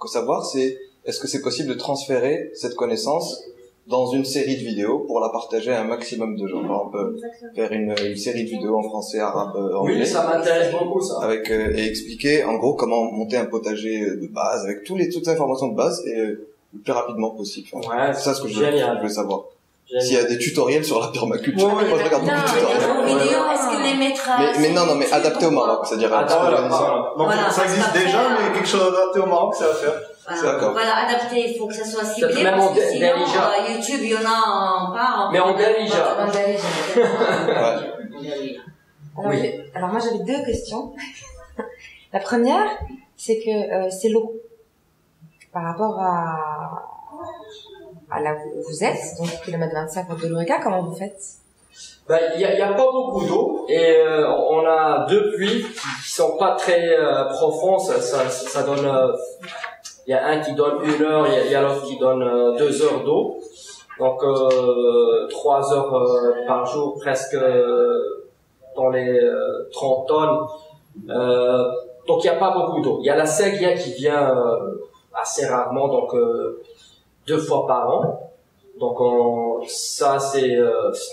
savoir, c'est est-ce que c'est possible de transférer cette connaissance dans une série de vidéos pour la partager à un maximum de gens. On peut faire une série de vidéos en français, arabe, anglais. Oui, ça m'intéresse beaucoup, ça. Avec, et expliquer, en gros, comment monter un potager de base, avec toutes les informations de base, et le plus rapidement possible. Ouais, c'est ça ce que je voulais savoir. Génial. S'il y a des tutoriels sur la permaculture, moi je regarde beaucoup de tutoriels. Vidéo, est-ce que les mettra Mais non, mais adapté au Maroc, c'est-à-dire Donc voilà, ça existe déjà, mais quelque chose adapté au Maroc, c'est à faire. Voilà, adapté, il faut que ça soit ciblé, même parce que en sinon, Darija. YouTube, il y en a en part. Mais en Darija. Alors moi j'avais deux questions. La première, c'est que c'est l'eau. Par rapport à là où vous êtes, donc kilomètre 25 de l'Oureka, comment vous faites? Il y a pas beaucoup d'eau et on a deux puits qui sont pas très profonds. Ça donne. Il y a un qui donne 1 heure, il y a l'autre qui donne 2 heures d'eau. Donc 3 heures par jour, presque dans les 30 tonnes. Donc il y a pas beaucoup d'eau. Il y a la Seguia qui vient assez rarement, donc 2 fois par an. Donc ça c'est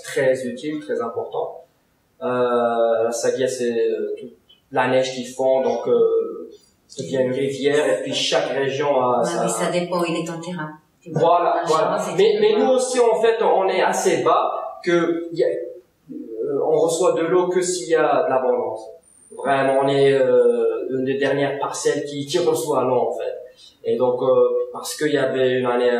très utile, très important. La Seguia c'est toute la neige qui fond, donc ça devient une rivière et puis chaque région a Oui, ça dépend, il est en terrain. Voilà. Mais nous aussi en fait on est assez bas que on reçoit de l'eau que s'il y a de l'abondance. Vraiment on est une des dernières parcelles qui reçoit l'eau en fait. Et donc parce qu'il y avait une année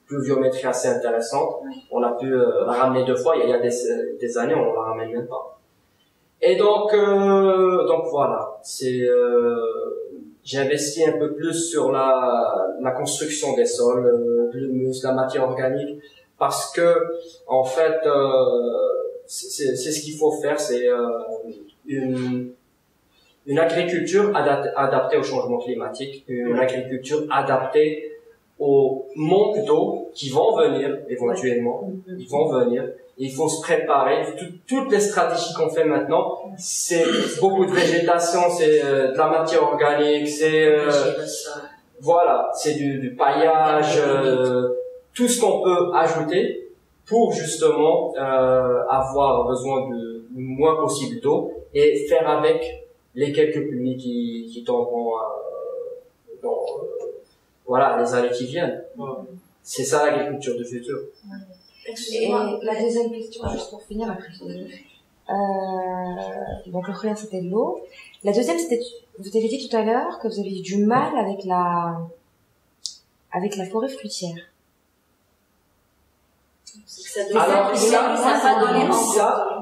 pluviométrie assez intéressante, on a pu la ramener 2 fois. Il y a des années on la ramène même pas. Et donc voilà, j'ai investi un peu plus sur la construction des sols, l'humus, la matière organique, parce que en fait c'est ce qu'il faut faire, c'est une agriculture adaptée au changement climatique, une agriculture adaptée au manque d'eau qui vont venir éventuellement, ils vont venir. Il faut se préparer. Toutes les stratégies qu'on fait maintenant, c'est beaucoup de végétation, c'est de la matière organique, c'est voilà, c'est du paillage, tout ce qu'on peut ajouter pour justement avoir besoin de moins possible d'eau et faire avec les quelques pluies qui tomberont dans voilà les années qui viennent. C'est ça l'agriculture du futur. Et la deuxième question, juste pour finir après. Donc le premier c'était de l'eau. La deuxième c'était, vous avez dit tout à l'heure que vous avez eu du mal avec la forêt fruitière. Alors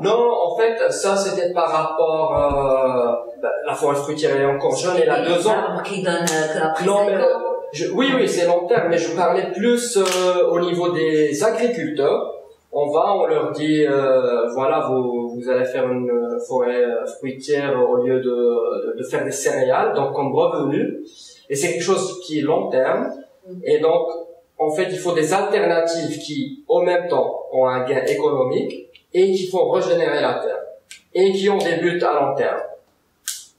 non, en fait, ça c'était par rapport la forêt fruitière elle est encore jeune, elle a 2 ans. Qui donne après non, 5 mais, ans. oui, c'est long terme, mais je parlais plus au niveau des agriculteurs. On leur dit, voilà, vous allez faire une forêt fruitière au lieu de faire des céréales, donc comme revenu. Et c'est quelque chose qui est long terme. Et donc, en fait, il faut des alternatives qui, en même temps, ont un gain économique et qui font régénérer la terre. Et qui ont des buts à long terme.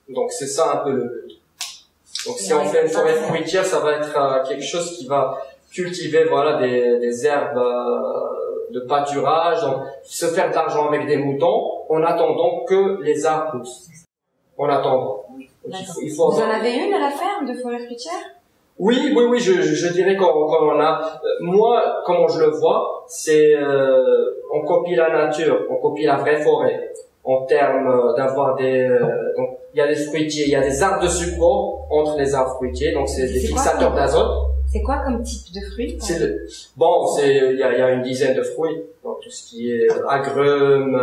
Donc, c'est ça un peu le but. Donc si on fait une forêt fruitière, ça va être quelque chose qui va cultiver voilà des herbes de pâturage, donc se faire de l'argent avec des moutons en attendant que les arbres poussent. En attendant. Il faut vous en avez une à la ferme de forêt fruitière? Oui, je dirais qu'on a moi comment je le vois, c'est on copie la nature, on copie la vraie forêt en termes d'avoir donc il y a des fruitiers, il y a des arbres de support entre les arbres fruitiers, donc c'est des fixateurs d'azote. C'est quoi comme type de fruits? Il y a une dizaine de fruits, donc tout ce qui est agrumes,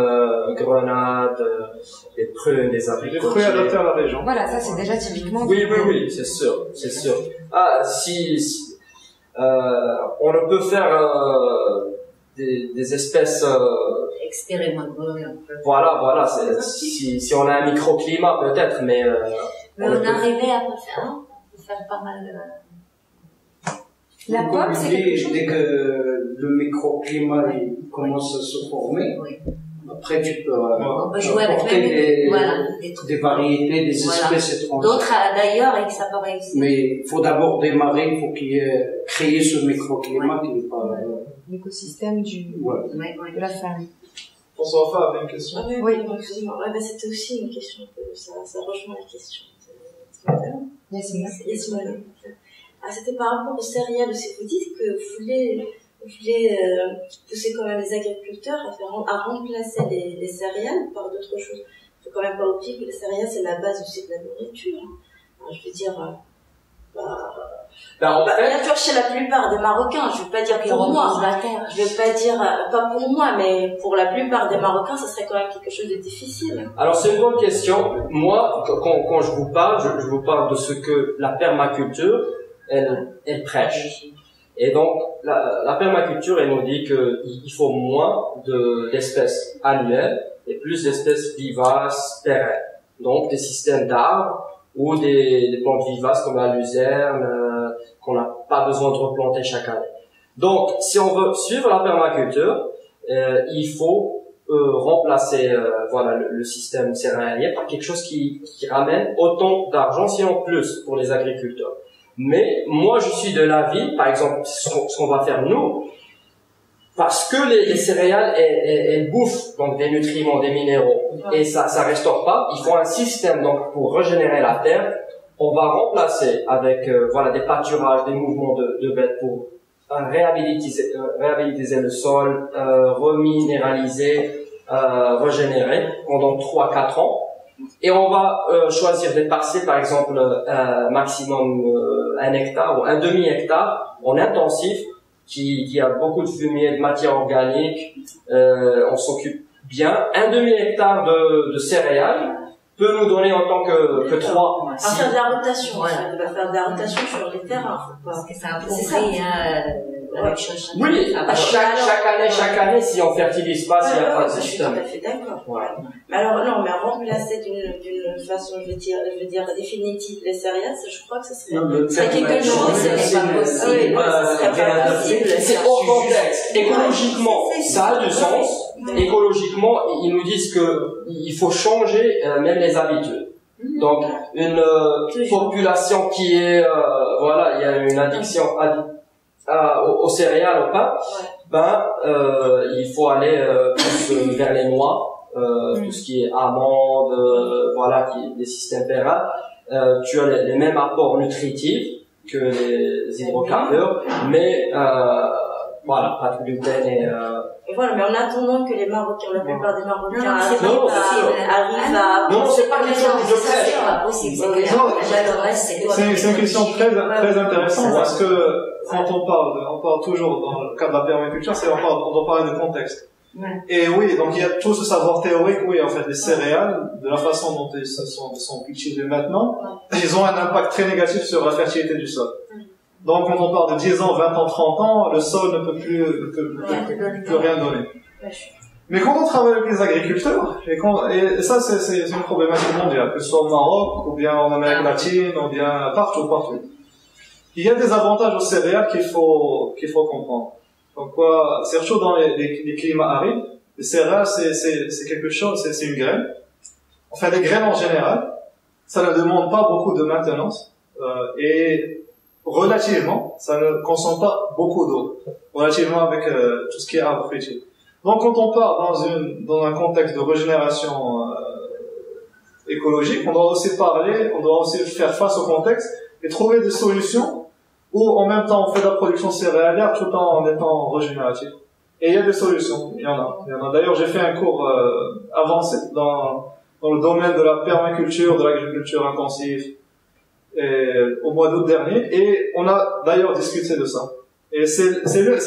grenades, des prunes, des abricotiers. Des fruits adaptés à la région. Voilà, ça c'est déjà typiquement. Oui, c'est sûr. Ah, on ne peut faire des espèces voilà, si on a un microclimat peut-être, mais on arrivait à faire pas mal La pomme, c'est quelque chose. Dès que le microclimat commence à se former, Après, tu peux On peut jouer avec apporter des variétés, des voilà. espèces étrangères. D'autres d'ailleurs et que ça peut réussir. Mais il faut d'abord démarrer pour qu'il y ait créé ce microclimat qui n'est pas... L'écosystème de la ferme. François Fa avait une question. Ah, Oui. Excusez-moi. Ouais, c'était aussi une question. Ça rejoint la question. C'était par rapport aux céréales aussi. Vous dites que vous voulez pousser quand même les agriculteurs à remplacer les céréales par d'autres choses. Il faut quand même pas oublier que les céréales, c'est la base aussi de la nourriture. Alors, je veux dire, bien sûr, chez la plupart des Marocains, je veux pas dire pour moi, je veux pas dire, pas pour moi, mais pour la plupart des Marocains, ça serait quand même quelque chose de difficile. Alors c'est une bonne question. Moi, quand je vous parle, je vous parle de ce que la permaculture, elle prêche. Et donc, la permaculture, elle nous dit qu'il faut moins d'espèces annuelles et plus d'espèces vivaces, pérennes. Donc, des systèmes d'arbres ou des plantes vivaces comme la luzerne, qu'on n'a pas besoin de replanter chaque année. Donc, si on veut suivre la permaculture, il faut remplacer le système céréalier par quelque chose qui ramène autant d'argent, sinon plus, pour les agriculteurs. Mais moi, je suis de l'avis, par exemple, ce qu'on va faire nous, parce que les céréales, elles bouffent donc des nutriments, des minéraux, et ça restaure pas. Il faut un système donc pour régénérer la terre. On va remplacer avec des pâturages, des mouvements de bêtes pour réhabiliter le sol, reminéraliser, régénérer pendant 3-4 ans. Et on va choisir des parcelles, par exemple, maximum 1 hectare ou un demi-hectare en intensif, qui a beaucoup de fumier, de matière organique. On s'occupe bien. Un demi-hectare de céréales peut nous donner en tant que 3. À faire de la rotation, on va faire de la rotation sur les terrains. Parce que ça appauvrit la même chose. Oui, chaque année, si on fertilise pas, s'il n'y a pas de Je suis système. tout à fait d'accord. Ouais. Mais alors, non, mais remplacer d'une façon, je veux dire, définitive les céréales, je crois que ce serait quelque chose, c'est pas possible. Ce serait pas possible. C'est hors contexte. Écologiquement, ça a du sens. Écologiquement, ils nous disent que il faut changer même les habitudes. Donc, une population qui est, il y a une addiction aux céréales, au pain, il faut aller plus vers les noix, tout ce qui est amandes, des systèmes pérennes. Tu as les mêmes apports nutritifs que les hydrocarbures, mais pas de gluten Et voilà, mais en attendant que les Marocains, la plupart des Marocains arrivent à... Non, c'est pas quelque chose que je prêche. C'est pas possible. C'est une question très intéressante parce que quand on parle toujours dans le cadre de la permaculture, on doit parler de contexte. Ouais. Et oui, donc il y a tout ce savoir théorique, en fait, les céréales, de la façon dont elles sont cultivées maintenant, ils ont un impact très négatif sur la fertilité du sol. Donc quand on parle de 10 ans, 20 ans, 30 ans, le sol ne peut plus rien donner. Mais quand on travaille avec les agriculteurs, et ça c'est une problématique mondiale, que ce soit au Maroc, ou bien en Amérique latine, ou bien partout. Il y a des avantages aux céréales qu'il faut comprendre. Donc surtout dans les climats arides, les céréales c'est quelque chose, c'est une graine. Enfin les graines en général, ça ne demande pas beaucoup de maintenance, et relativement, ça ne consomme pas beaucoup d'eau, relativement avec tout ce qui est arbre fruitier. Donc quand on part dans un contexte de régénération écologique, on doit aussi faire face au contexte et trouver des solutions où en même temps on fait de la production céréalière tout en étant régénératif. Et il y a des solutions, il y en a. D'ailleurs j'ai fait un cours avancé dans le domaine de la permaculture, de l'agriculture intensive, au mois d'août dernier, et on a d'ailleurs discuté de ça. Et c'est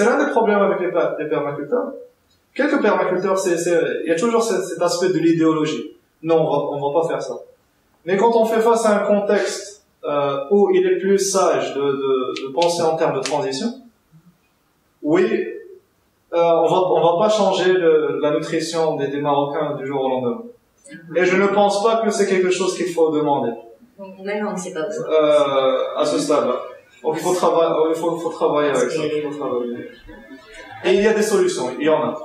l'un des problèmes avec les permaculteurs. Quelques permaculteurs, il y a toujours cet aspect de l'idéologie. Non, on va pas faire ça. Mais quand on fait face à un contexte où il est plus sage de penser en termes de transition, on va pas changer la nutrition des Marocains du jour au lendemain. Et je ne pense pas que c'est quelque chose qu'il faut demander. Maintenant, c'est pas possible. À ce stade-là. Donc il faut travailler avec ça. Et il y a des solutions, il y en a.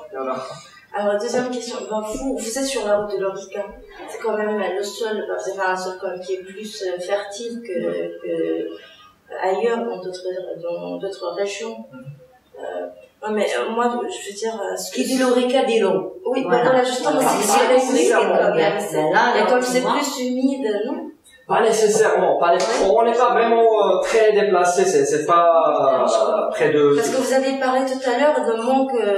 Alors, deuxième question. Ben, vous êtes sur la route de l'handicap. C'est quand même le sol, c'est un sol quand même qui est plus fertile que ailleurs dans d'autres régions. Non, mais moi, je veux dire... Qui dit l'orica dit l'eau. Oui, voilà, justement, et comme c'est plus humide, non? Pas nécessairement. On n'est pas vraiment très déplacé. C'est pas près de. Parce que vous avez parlé tout à l'heure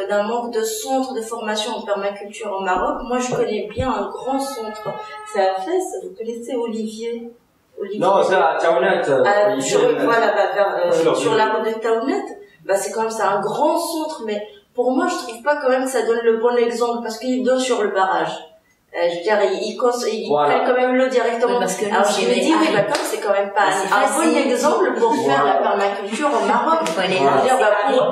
d'un manque de centres de formation en permaculture au Maroc. Moi, je connais bien un grand centre. C'est à Fès. Vous connaissez Olivier? Non, c'est à Taounet. Sur la route de Taounet. Bah, c'est quand même, c'est un grand centre, mais pour moi, je trouve pas quand même que ça donne le bon exemple parce qu'il donne sur le barrage. Je veux dire, il prennent quand même l'eau directement. Parce que alors, je me dis, oui, bah, comme c'est quand même pas un bon exemple pour faire la permaculture au Maroc.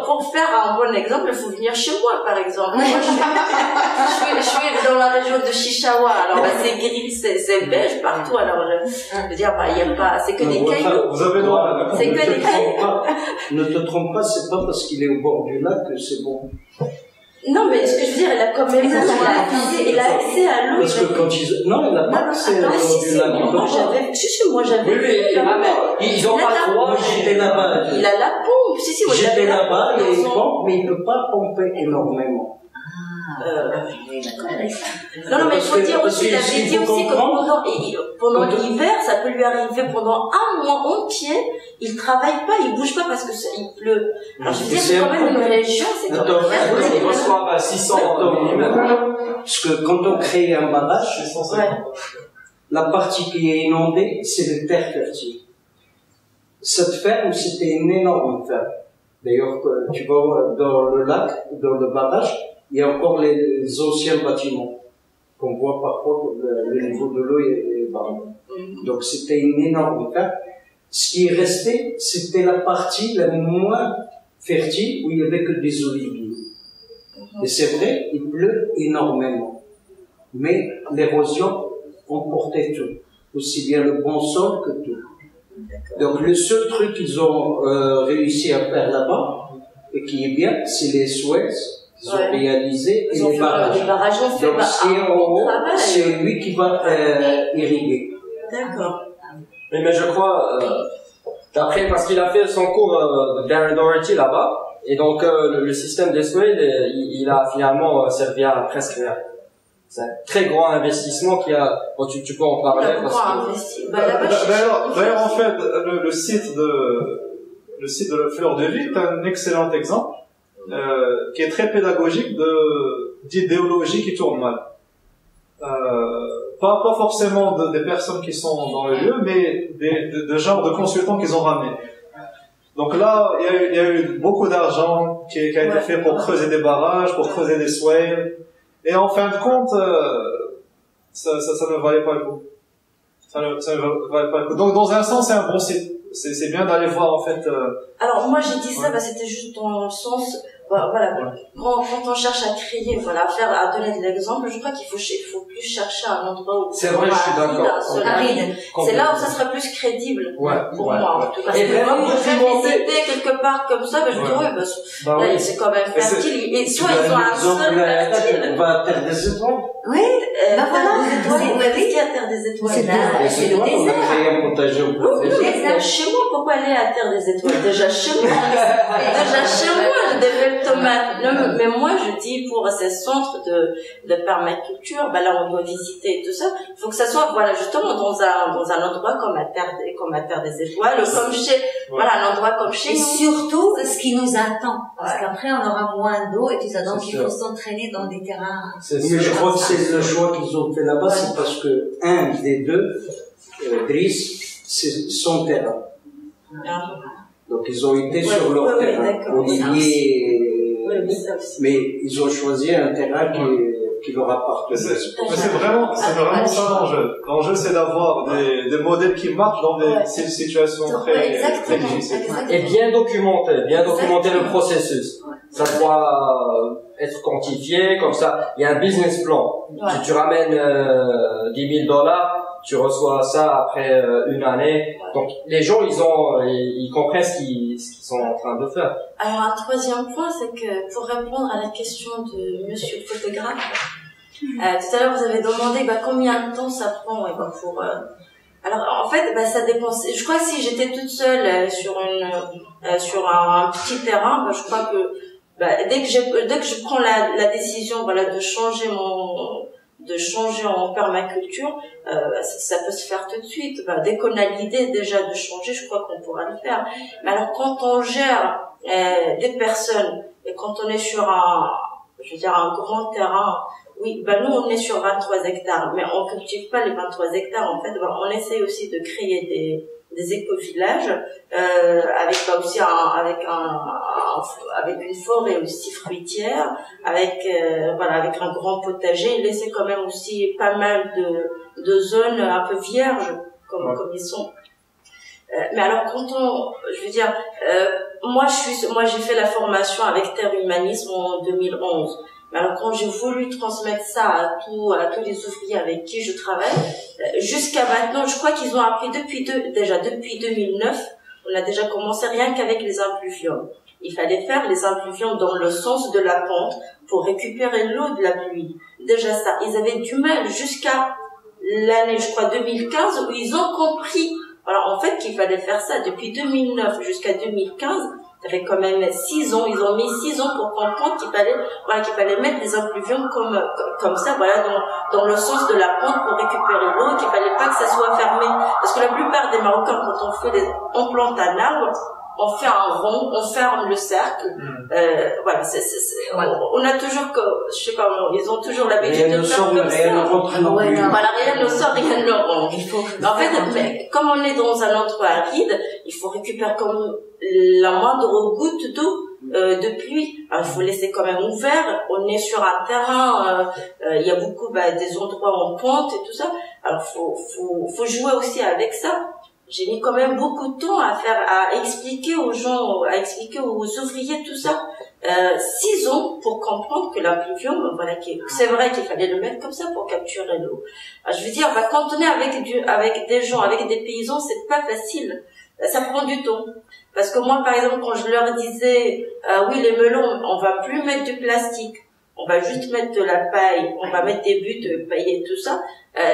Pour faire un bon exemple, il faut venir chez moi, par exemple. Moi, je suis dans la région de Chichawa. Alors, bah, c'est gris, c'est beige partout. Alors, je veux dire, bah, il y a pas, c'est que des cailloux. Vous avez droit. C'est que des cailloux. Ne te trompe pas, c'est pas parce qu'il est au bord du lac que c'est bon. Non, mais ce que je veux dire, il a quand même il a accès à l'eau. Parce que quand non, il n'a pas accès à l'eau du lac. Moi, j'avais. Oui, ils ont pas le droit. J'étais là-bas. Il a la pompe. J'étais là-bas, il pompe, mais il ne peut pas pomper énormément. Non, mais il faut dire aussi, il avait dit aussi que pendant l'hiver, ça peut lui arriver pendant un mois entier, il travaille pas, il bouge pas parce que il pleut. Alors je veux dire, c'est quand même une région, c'est quand même. Il reçoit 600 mm. Parce que quand on crée un barrage, la partie qui est inondée, c'est les terres fertiles. Cette ferme, c'était une énorme ferme. D'ailleurs, tu vas voir dans le lac, dans le barrage, il y a encore les anciens bâtiments qu'on voit parfois, le niveau de l'eau est bas. Donc c'était une énorme ferme. Ce qui est resté, c'était la partie la moins fertile où il n'y avait que des oliviers. Et c'est vrai, il pleut énormément. Mais l'érosion emportait tout. Aussi bien le bon sol que tout. Donc le seul truc qu'ils ont réussi à faire là-bas, et qui est bien, c'est les Suez. Ils ont réalisé et les barrages. Donc ce qui est en haut, c'est lui qui va irriguer. D'accord. Mais je crois, d'après, parce qu'il a fait son cours de Darren Doherty là-bas, et donc le système des Suez, il a finalement servi à presque rien. C'est un très grand investissement qui a. Bon, tu peux en parler parce que. D'ailleurs, en fait, le site de Fleur de Vie est un excellent exemple. Qui est très pédagogique d'idéologie qui tourne mal. Pas forcément des personnes qui sont dans le lieu, mais de genre de consultants qu'ils ont ramenés. Donc là, il y a eu beaucoup d'argent qui a été fait pour creuser des barrages, pour creuser des swales, et en fin de compte, ça ne valait pas le coup. Ça ne valait pas le coup. Donc dans un sens, c'est un bon site. C'est bien d'aller voir en fait. Alors moi j'ai dit ça, c'était juste dans le sens, voilà, quand on cherche à créer, voilà, à donner de l'exemple, je crois qu'il faut plus chercher un endroit où c'est vrai, je suis d'accord. C'est là où ça serait plus crédible pour moi en tout cas. Et vraiment visiter quelque part comme ça, je me dis là c'est quand même fertile. Et soit ils ont un sol fertile. On va à Terre des Étoiles. Oui, voilà, qu'est-ce qu'il y a à Terre des Étoiles? C'est le désert. On a créé un potager au Déjà chez moi, pourquoi aller à Terre des Étoiles? Déjà chez moi, j'ai des belles tomates. Non, mais moi, je dis pour ces centres de permaculture, là, on doit visiter tout ça. Il faut que ça soit, voilà, justement, dans un endroit comme à Terre des Étoiles, comme un endroit comme chez nous. Et surtout, ce qui nous attend. Parce qu'après, on aura moins d'eau et tout ça. Donc, il faut s'entraîner dans des terrains. Mais je crois que c'est le choix qu'ils ont fait là-bas, c'est parce que un des deux, Driss, c'est son terrain. Donc ils ont été sur leur terrain. Olivier, mais ils ont choisi un terrain qui leur appartenait. C'est vraiment ça l'enjeu. L'enjeu, c'est d'avoir des modèles qui marchent dans des situations très difficiles. Et bien documenter le processus. Ça doit être quantifié, comme ça. Il y a un business plan. Si tu ramènes $10,000, tu reçois ça après une année. Donc les gens ils comprennent ce qu'ils sont en train de faire. Alors un troisième point, c'est que pour répondre à la question de monsieur le photographe, tout à l'heure vous avez demandé combien de temps ça prend pour alors en fait ça dépend. Je crois que si j'étais toute seule sur un petit terrain, je crois que dès que je prends la décision de changer en permaculture, ça peut se faire tout de suite. Dès qu'on a l'idée déjà de changer, je crois qu'on pourra le faire. Mais alors quand on gère des personnes et quand on est sur un grand terrain, oui, nous on est sur 23 hectares, mais on cultive pas les 23 hectares. En fait, on essaie aussi de créer des éco-villages avec une forêt aussi fruitière, avec un grand potager, laisser quand même aussi pas mal de zones un peu vierges comme ils sont. Mais alors moi j'ai fait la formation avec Terre Humanisme en 2011. Mais alors quand j'ai voulu transmettre ça à tous les ouvriers avec qui je travaille, jusqu'à maintenant, je crois qu'ils ont appris depuis 2009, on a déjà commencé rien qu'avec les impluviums. Il fallait faire les impluviums dans le sens de la pente pour récupérer l'eau de la pluie. Déjà ça, ils avaient du mal jusqu'à l'année, je crois 2015, où ils ont compris, en fait qu'il fallait faire ça depuis 2009 jusqu'à 2015. Ça fait quand même 6 ans, ils ont mis 6 ans pour comprendre qu'il fallait mettre les impluviums comme ça, dans le sens de la pente pour récupérer l'eau, qu'il fallait pas que ça soit fermé. Parce que la plupart des Marocains, quand on plante un arbre, on fait un rond, on ferme le cercle. On a toujours ils ont toujours l'habitude de faire comme ça. Rien ne sort, rien ne rentre. En fait, comme on est dans un endroit aride, il faut récupérer comme la moindre goutte d'eau de pluie. Alors, il faut laisser quand même ouvert. On est sur un terrain, il y a beaucoup des endroits en pente et tout ça. Alors faut jouer aussi avec ça. J'ai mis quand même beaucoup de temps à expliquer aux gens, à expliquer aux ouvriers tout ça. 6 ans pour comprendre que l'impluvium, c'est vrai qu'il fallait le mettre comme ça pour capturer l'eau. Je veux dire, quand on est avec des gens, avec des paysans, c'est pas facile. Ça prend du temps. Parce que moi, par exemple, quand je leur disais, oui, les melons, on va plus mettre du plastique, on va juste mettre de la paille, on va mettre des buts paillés, tout ça.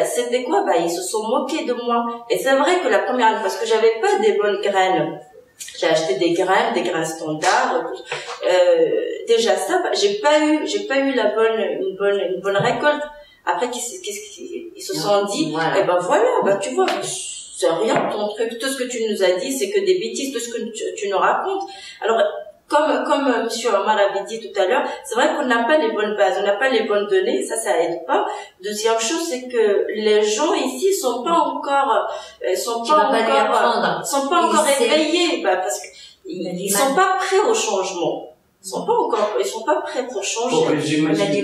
C'était quoi? Ils se sont moqués de moi. Et c'est vrai que la première année, parce que j'avais pas des bonnes graines, j'ai acheté des graines standards. Déjà ça, j'ai pas eu une bonne récolte. Après, ils se sont dit, tu vois, c'est rien ton truc. Tout ce que tu nous as dit, c'est que des bêtises, tout ce que tu nous racontes. Alors, comme monsieur Omar avait dit tout à l'heure, c'est vrai qu'on n'a pas les bonnes bases, on n'a pas les bonnes données, ça aide pas. Deuxième chose, c'est que les gens ici sont pas encore éveillés, parce qu'ils sont pas prêts au changement. Ils sont pas prêts pour changer. Pour résumer ce que tu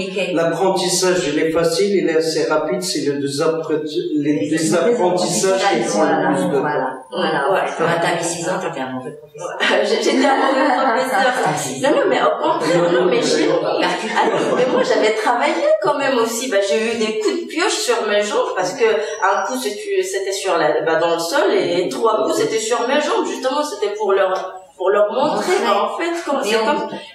dis, l'apprentissage, il est facile, il est assez rapide, c'est les désapprentissages qui font le plus de temps. T'avais 6 ans, t'étais un mauvais professeur. J'étais un mauvais professeur. Non, mais au contraire, mais moi, j'avais travaillé quand même aussi. J'ai eu des coups de pioche sur mes jambes parce que un coup, c'était sur dans le sol et 3 coups, c'était sur mes jambes. Justement, c'était pour leur montrer, en fait,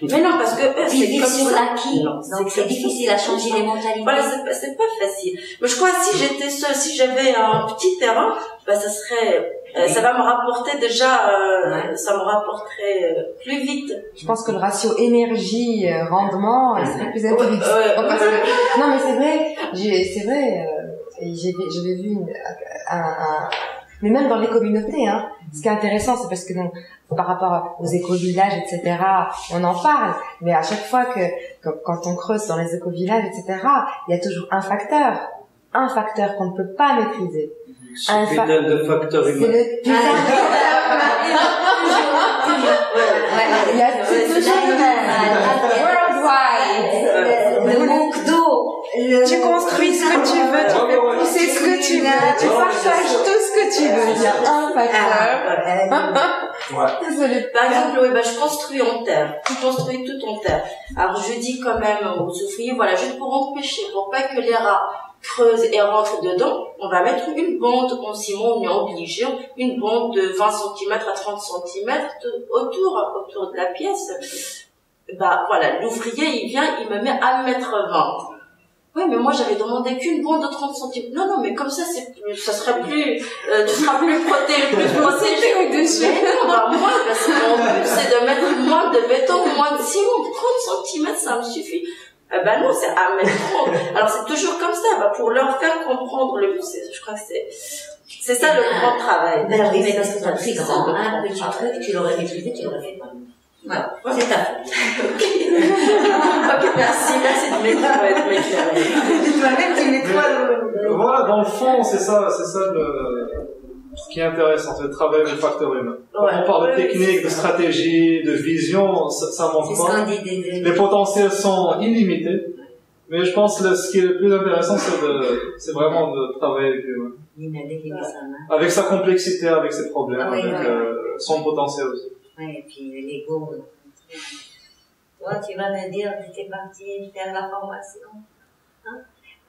mais non, parce que, c'est difficile l'acquis. Donc, c'est difficile à changer les mentalités. Voilà, c'est pas facile. Mais je crois que si j'étais seule, si j'avais un petit terrain, ça serait, ça va me rapporter ça me rapporterait plus vite. Je pense que le ratio énergie-rendement serait plus intéressant. Non, mais c'est vrai, j'avais vu mais même dans les communautés, ce qui est intéressant, c'est parce que par rapport aux éco-villages, etc., on en parle, mais à chaque fois quand on creuse dans les éco-villages, etc., il y a toujours un facteur qu'on ne peut pas maîtriser. De facteur humain. C'est le putain il y a toujours worldwide. Le manque d'eau. Tu construis ce que tu veux, tu peux pousser ce que tu veux, tu partages tout ce que tu veux. Il y a un facteur. Désolée. Par exemple, oui, je construis en terre. Je construis tout en terre. Alors, je dis quand même aux ouvriers, voilà, juste pour empêcher, pour pas que les rats creusent et rentrent dedans, on va mettre une bande en ciment, on est obligé, une bande de 20 cm à 30 cm autour de la pièce. Voilà, l'ouvrier, il vient, il me met à 1,20 m. Oui, mais moi, j'avais demandé qu'une bande de 30 cm. Non, mais comme ça, ça serait plus, tu seras plus protégé. au-dessus. Mais non, moi, parce que mon but, c'est de mettre moins de béton, moins de ciment. 30 cm, ça me suffit. Non, c'est 1,30 m. Alors, c'est toujours comme ça, pour leur faire comprendre le but. Je crois que c'est ça le grand travail. Mais parce que c'est un très grand, un petit truc, tu l'aurais maîtrisé, tu l'aurais fait pas. Voilà, c'est ta faute. Ok, merci de m'éclairer. Toi-même, tu nettoies Voilà, dans le fond, c'est ça ce qui est intéressant, c'est de travailler avec le facteur humain. Quand on parle de technique, de stratégie, de vision, ça manque pas. Les potentiels sont illimités. Mais je pense que ce qui est le plus intéressant, c'est vraiment de travailler avec l'humain. Avec sa complexité, avec ses problèmes, avec son potentiel aussi. Oui, et puis l'ego. Toi, tu vas me dire que tu es parti faire la formation. Hein?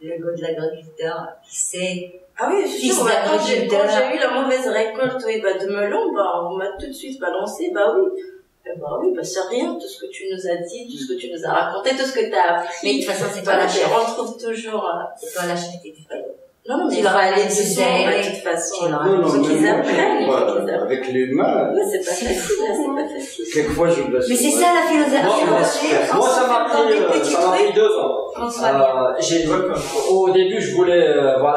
L'ego de l'agriculteur, qui sait. Ah oui, je suis sûre, quand j'ai eu la mauvaise récolte de melon, on m'a tout de suite balancé, oui, c'est rien, tout ce que tu nous as dit, tout ce que tu nous as raconté, tout ce que tu as appris. Mais de toute façon, c'est toi la chef. On retrouve toujours. C'est toi la chef, tu fais. Non, mais il va aller de toute façon. Non, qu'ils apprennent. Avec l'humain. C'est pas facile. Quelquefois, je blesse. Mais c'est ça la philosophie. Moi, ça m'a pris 2 ans. Au début, je voulais,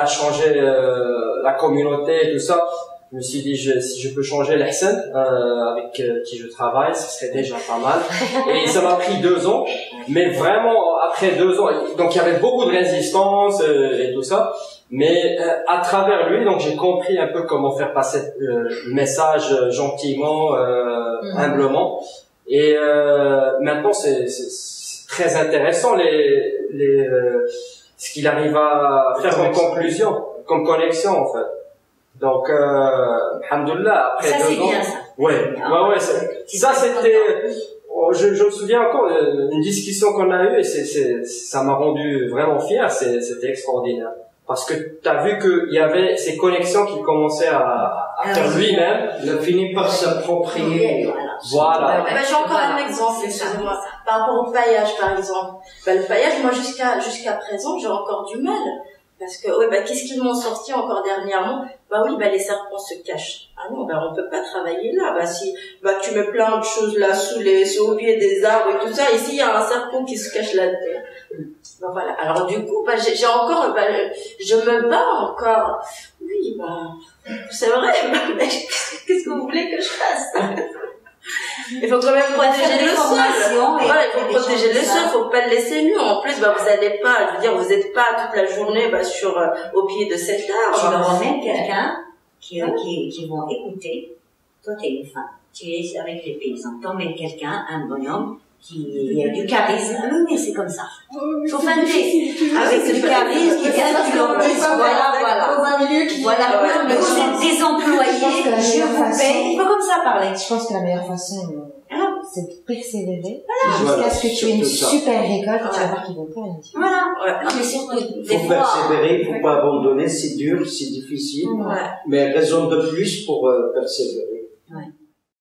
changer la communauté et tout ça. Je me suis dit, si je peux changer l'Ahsan, avec qui je travaille, ce serait déjà pas mal. Et ça m'a pris 2 ans. Mais vraiment, après 2 ans, donc il y avait beaucoup de résistance et tout ça. Mais à travers lui, donc j'ai compris un peu comment faire passer le message gentiment, humblement. Et maintenant, c'est très intéressant ce qu'il arrive à faire en conclusion, comme connexion en fait. Donc, alhamdoulilah, après ça, 2 ans. c'est bien, ça. Ouais, ça c'était, je me souviens encore une discussion qu'on a eue et ça m'a rendu vraiment fier, c'était extraordinaire. Parce que t'as vu qu'il y avait ces connexions qu'il commençait à faire lui-même. Il a fini par s'approprier. Voilà. J'ai encore un exemple, excusez-moi. Par rapport au paillage, par exemple. Le paillage, moi, jusqu'à présent, j'ai encore du mal. Parce que, qu'est-ce qu'ils m'ont sorti encore dernièrement? Les serpents se cachent. Ah non, on peut pas travailler là. Tu mets plein de choses là, au pied des arbres et tout ça. Ici, il y a un serpent qui se cache là-dedans. Voilà. Alors, du coup, j'ai encore, je me bats encore. Oui, c'est vrai, mais qu'est-ce que vous voulez que je fasse? Il faut quand même protéger le sol. Il faut protéger le sol, il faut pas le laisser nu. En plus, vous allez pas, vous êtes pas toute la journée, au pied de cet arbre. Tu leur emmènes quelqu'un qui vont écouter. Toi, t'es une femme. Tu es avec les paysans. T'emmènes quelqu'un, un bonhomme, qui a du charisme. Oui, mais c'est comme ça. Faut faire avec du charisme, qui vient, tu leur dis, voilà. Dans un milieu qui, vous êtes des employés, je vous paye. Il faut comme ça parler. Je pense que la meilleure façon, c'est de persévérer jusqu'à ce que tu aies une super récolte, tu vas voir qu'ils vont pas rien dire. Voilà. Mais surtout, il faut persévérer, il faut pas abandonner, c'est dur, c'est difficile, mais raison de plus pour persévérer.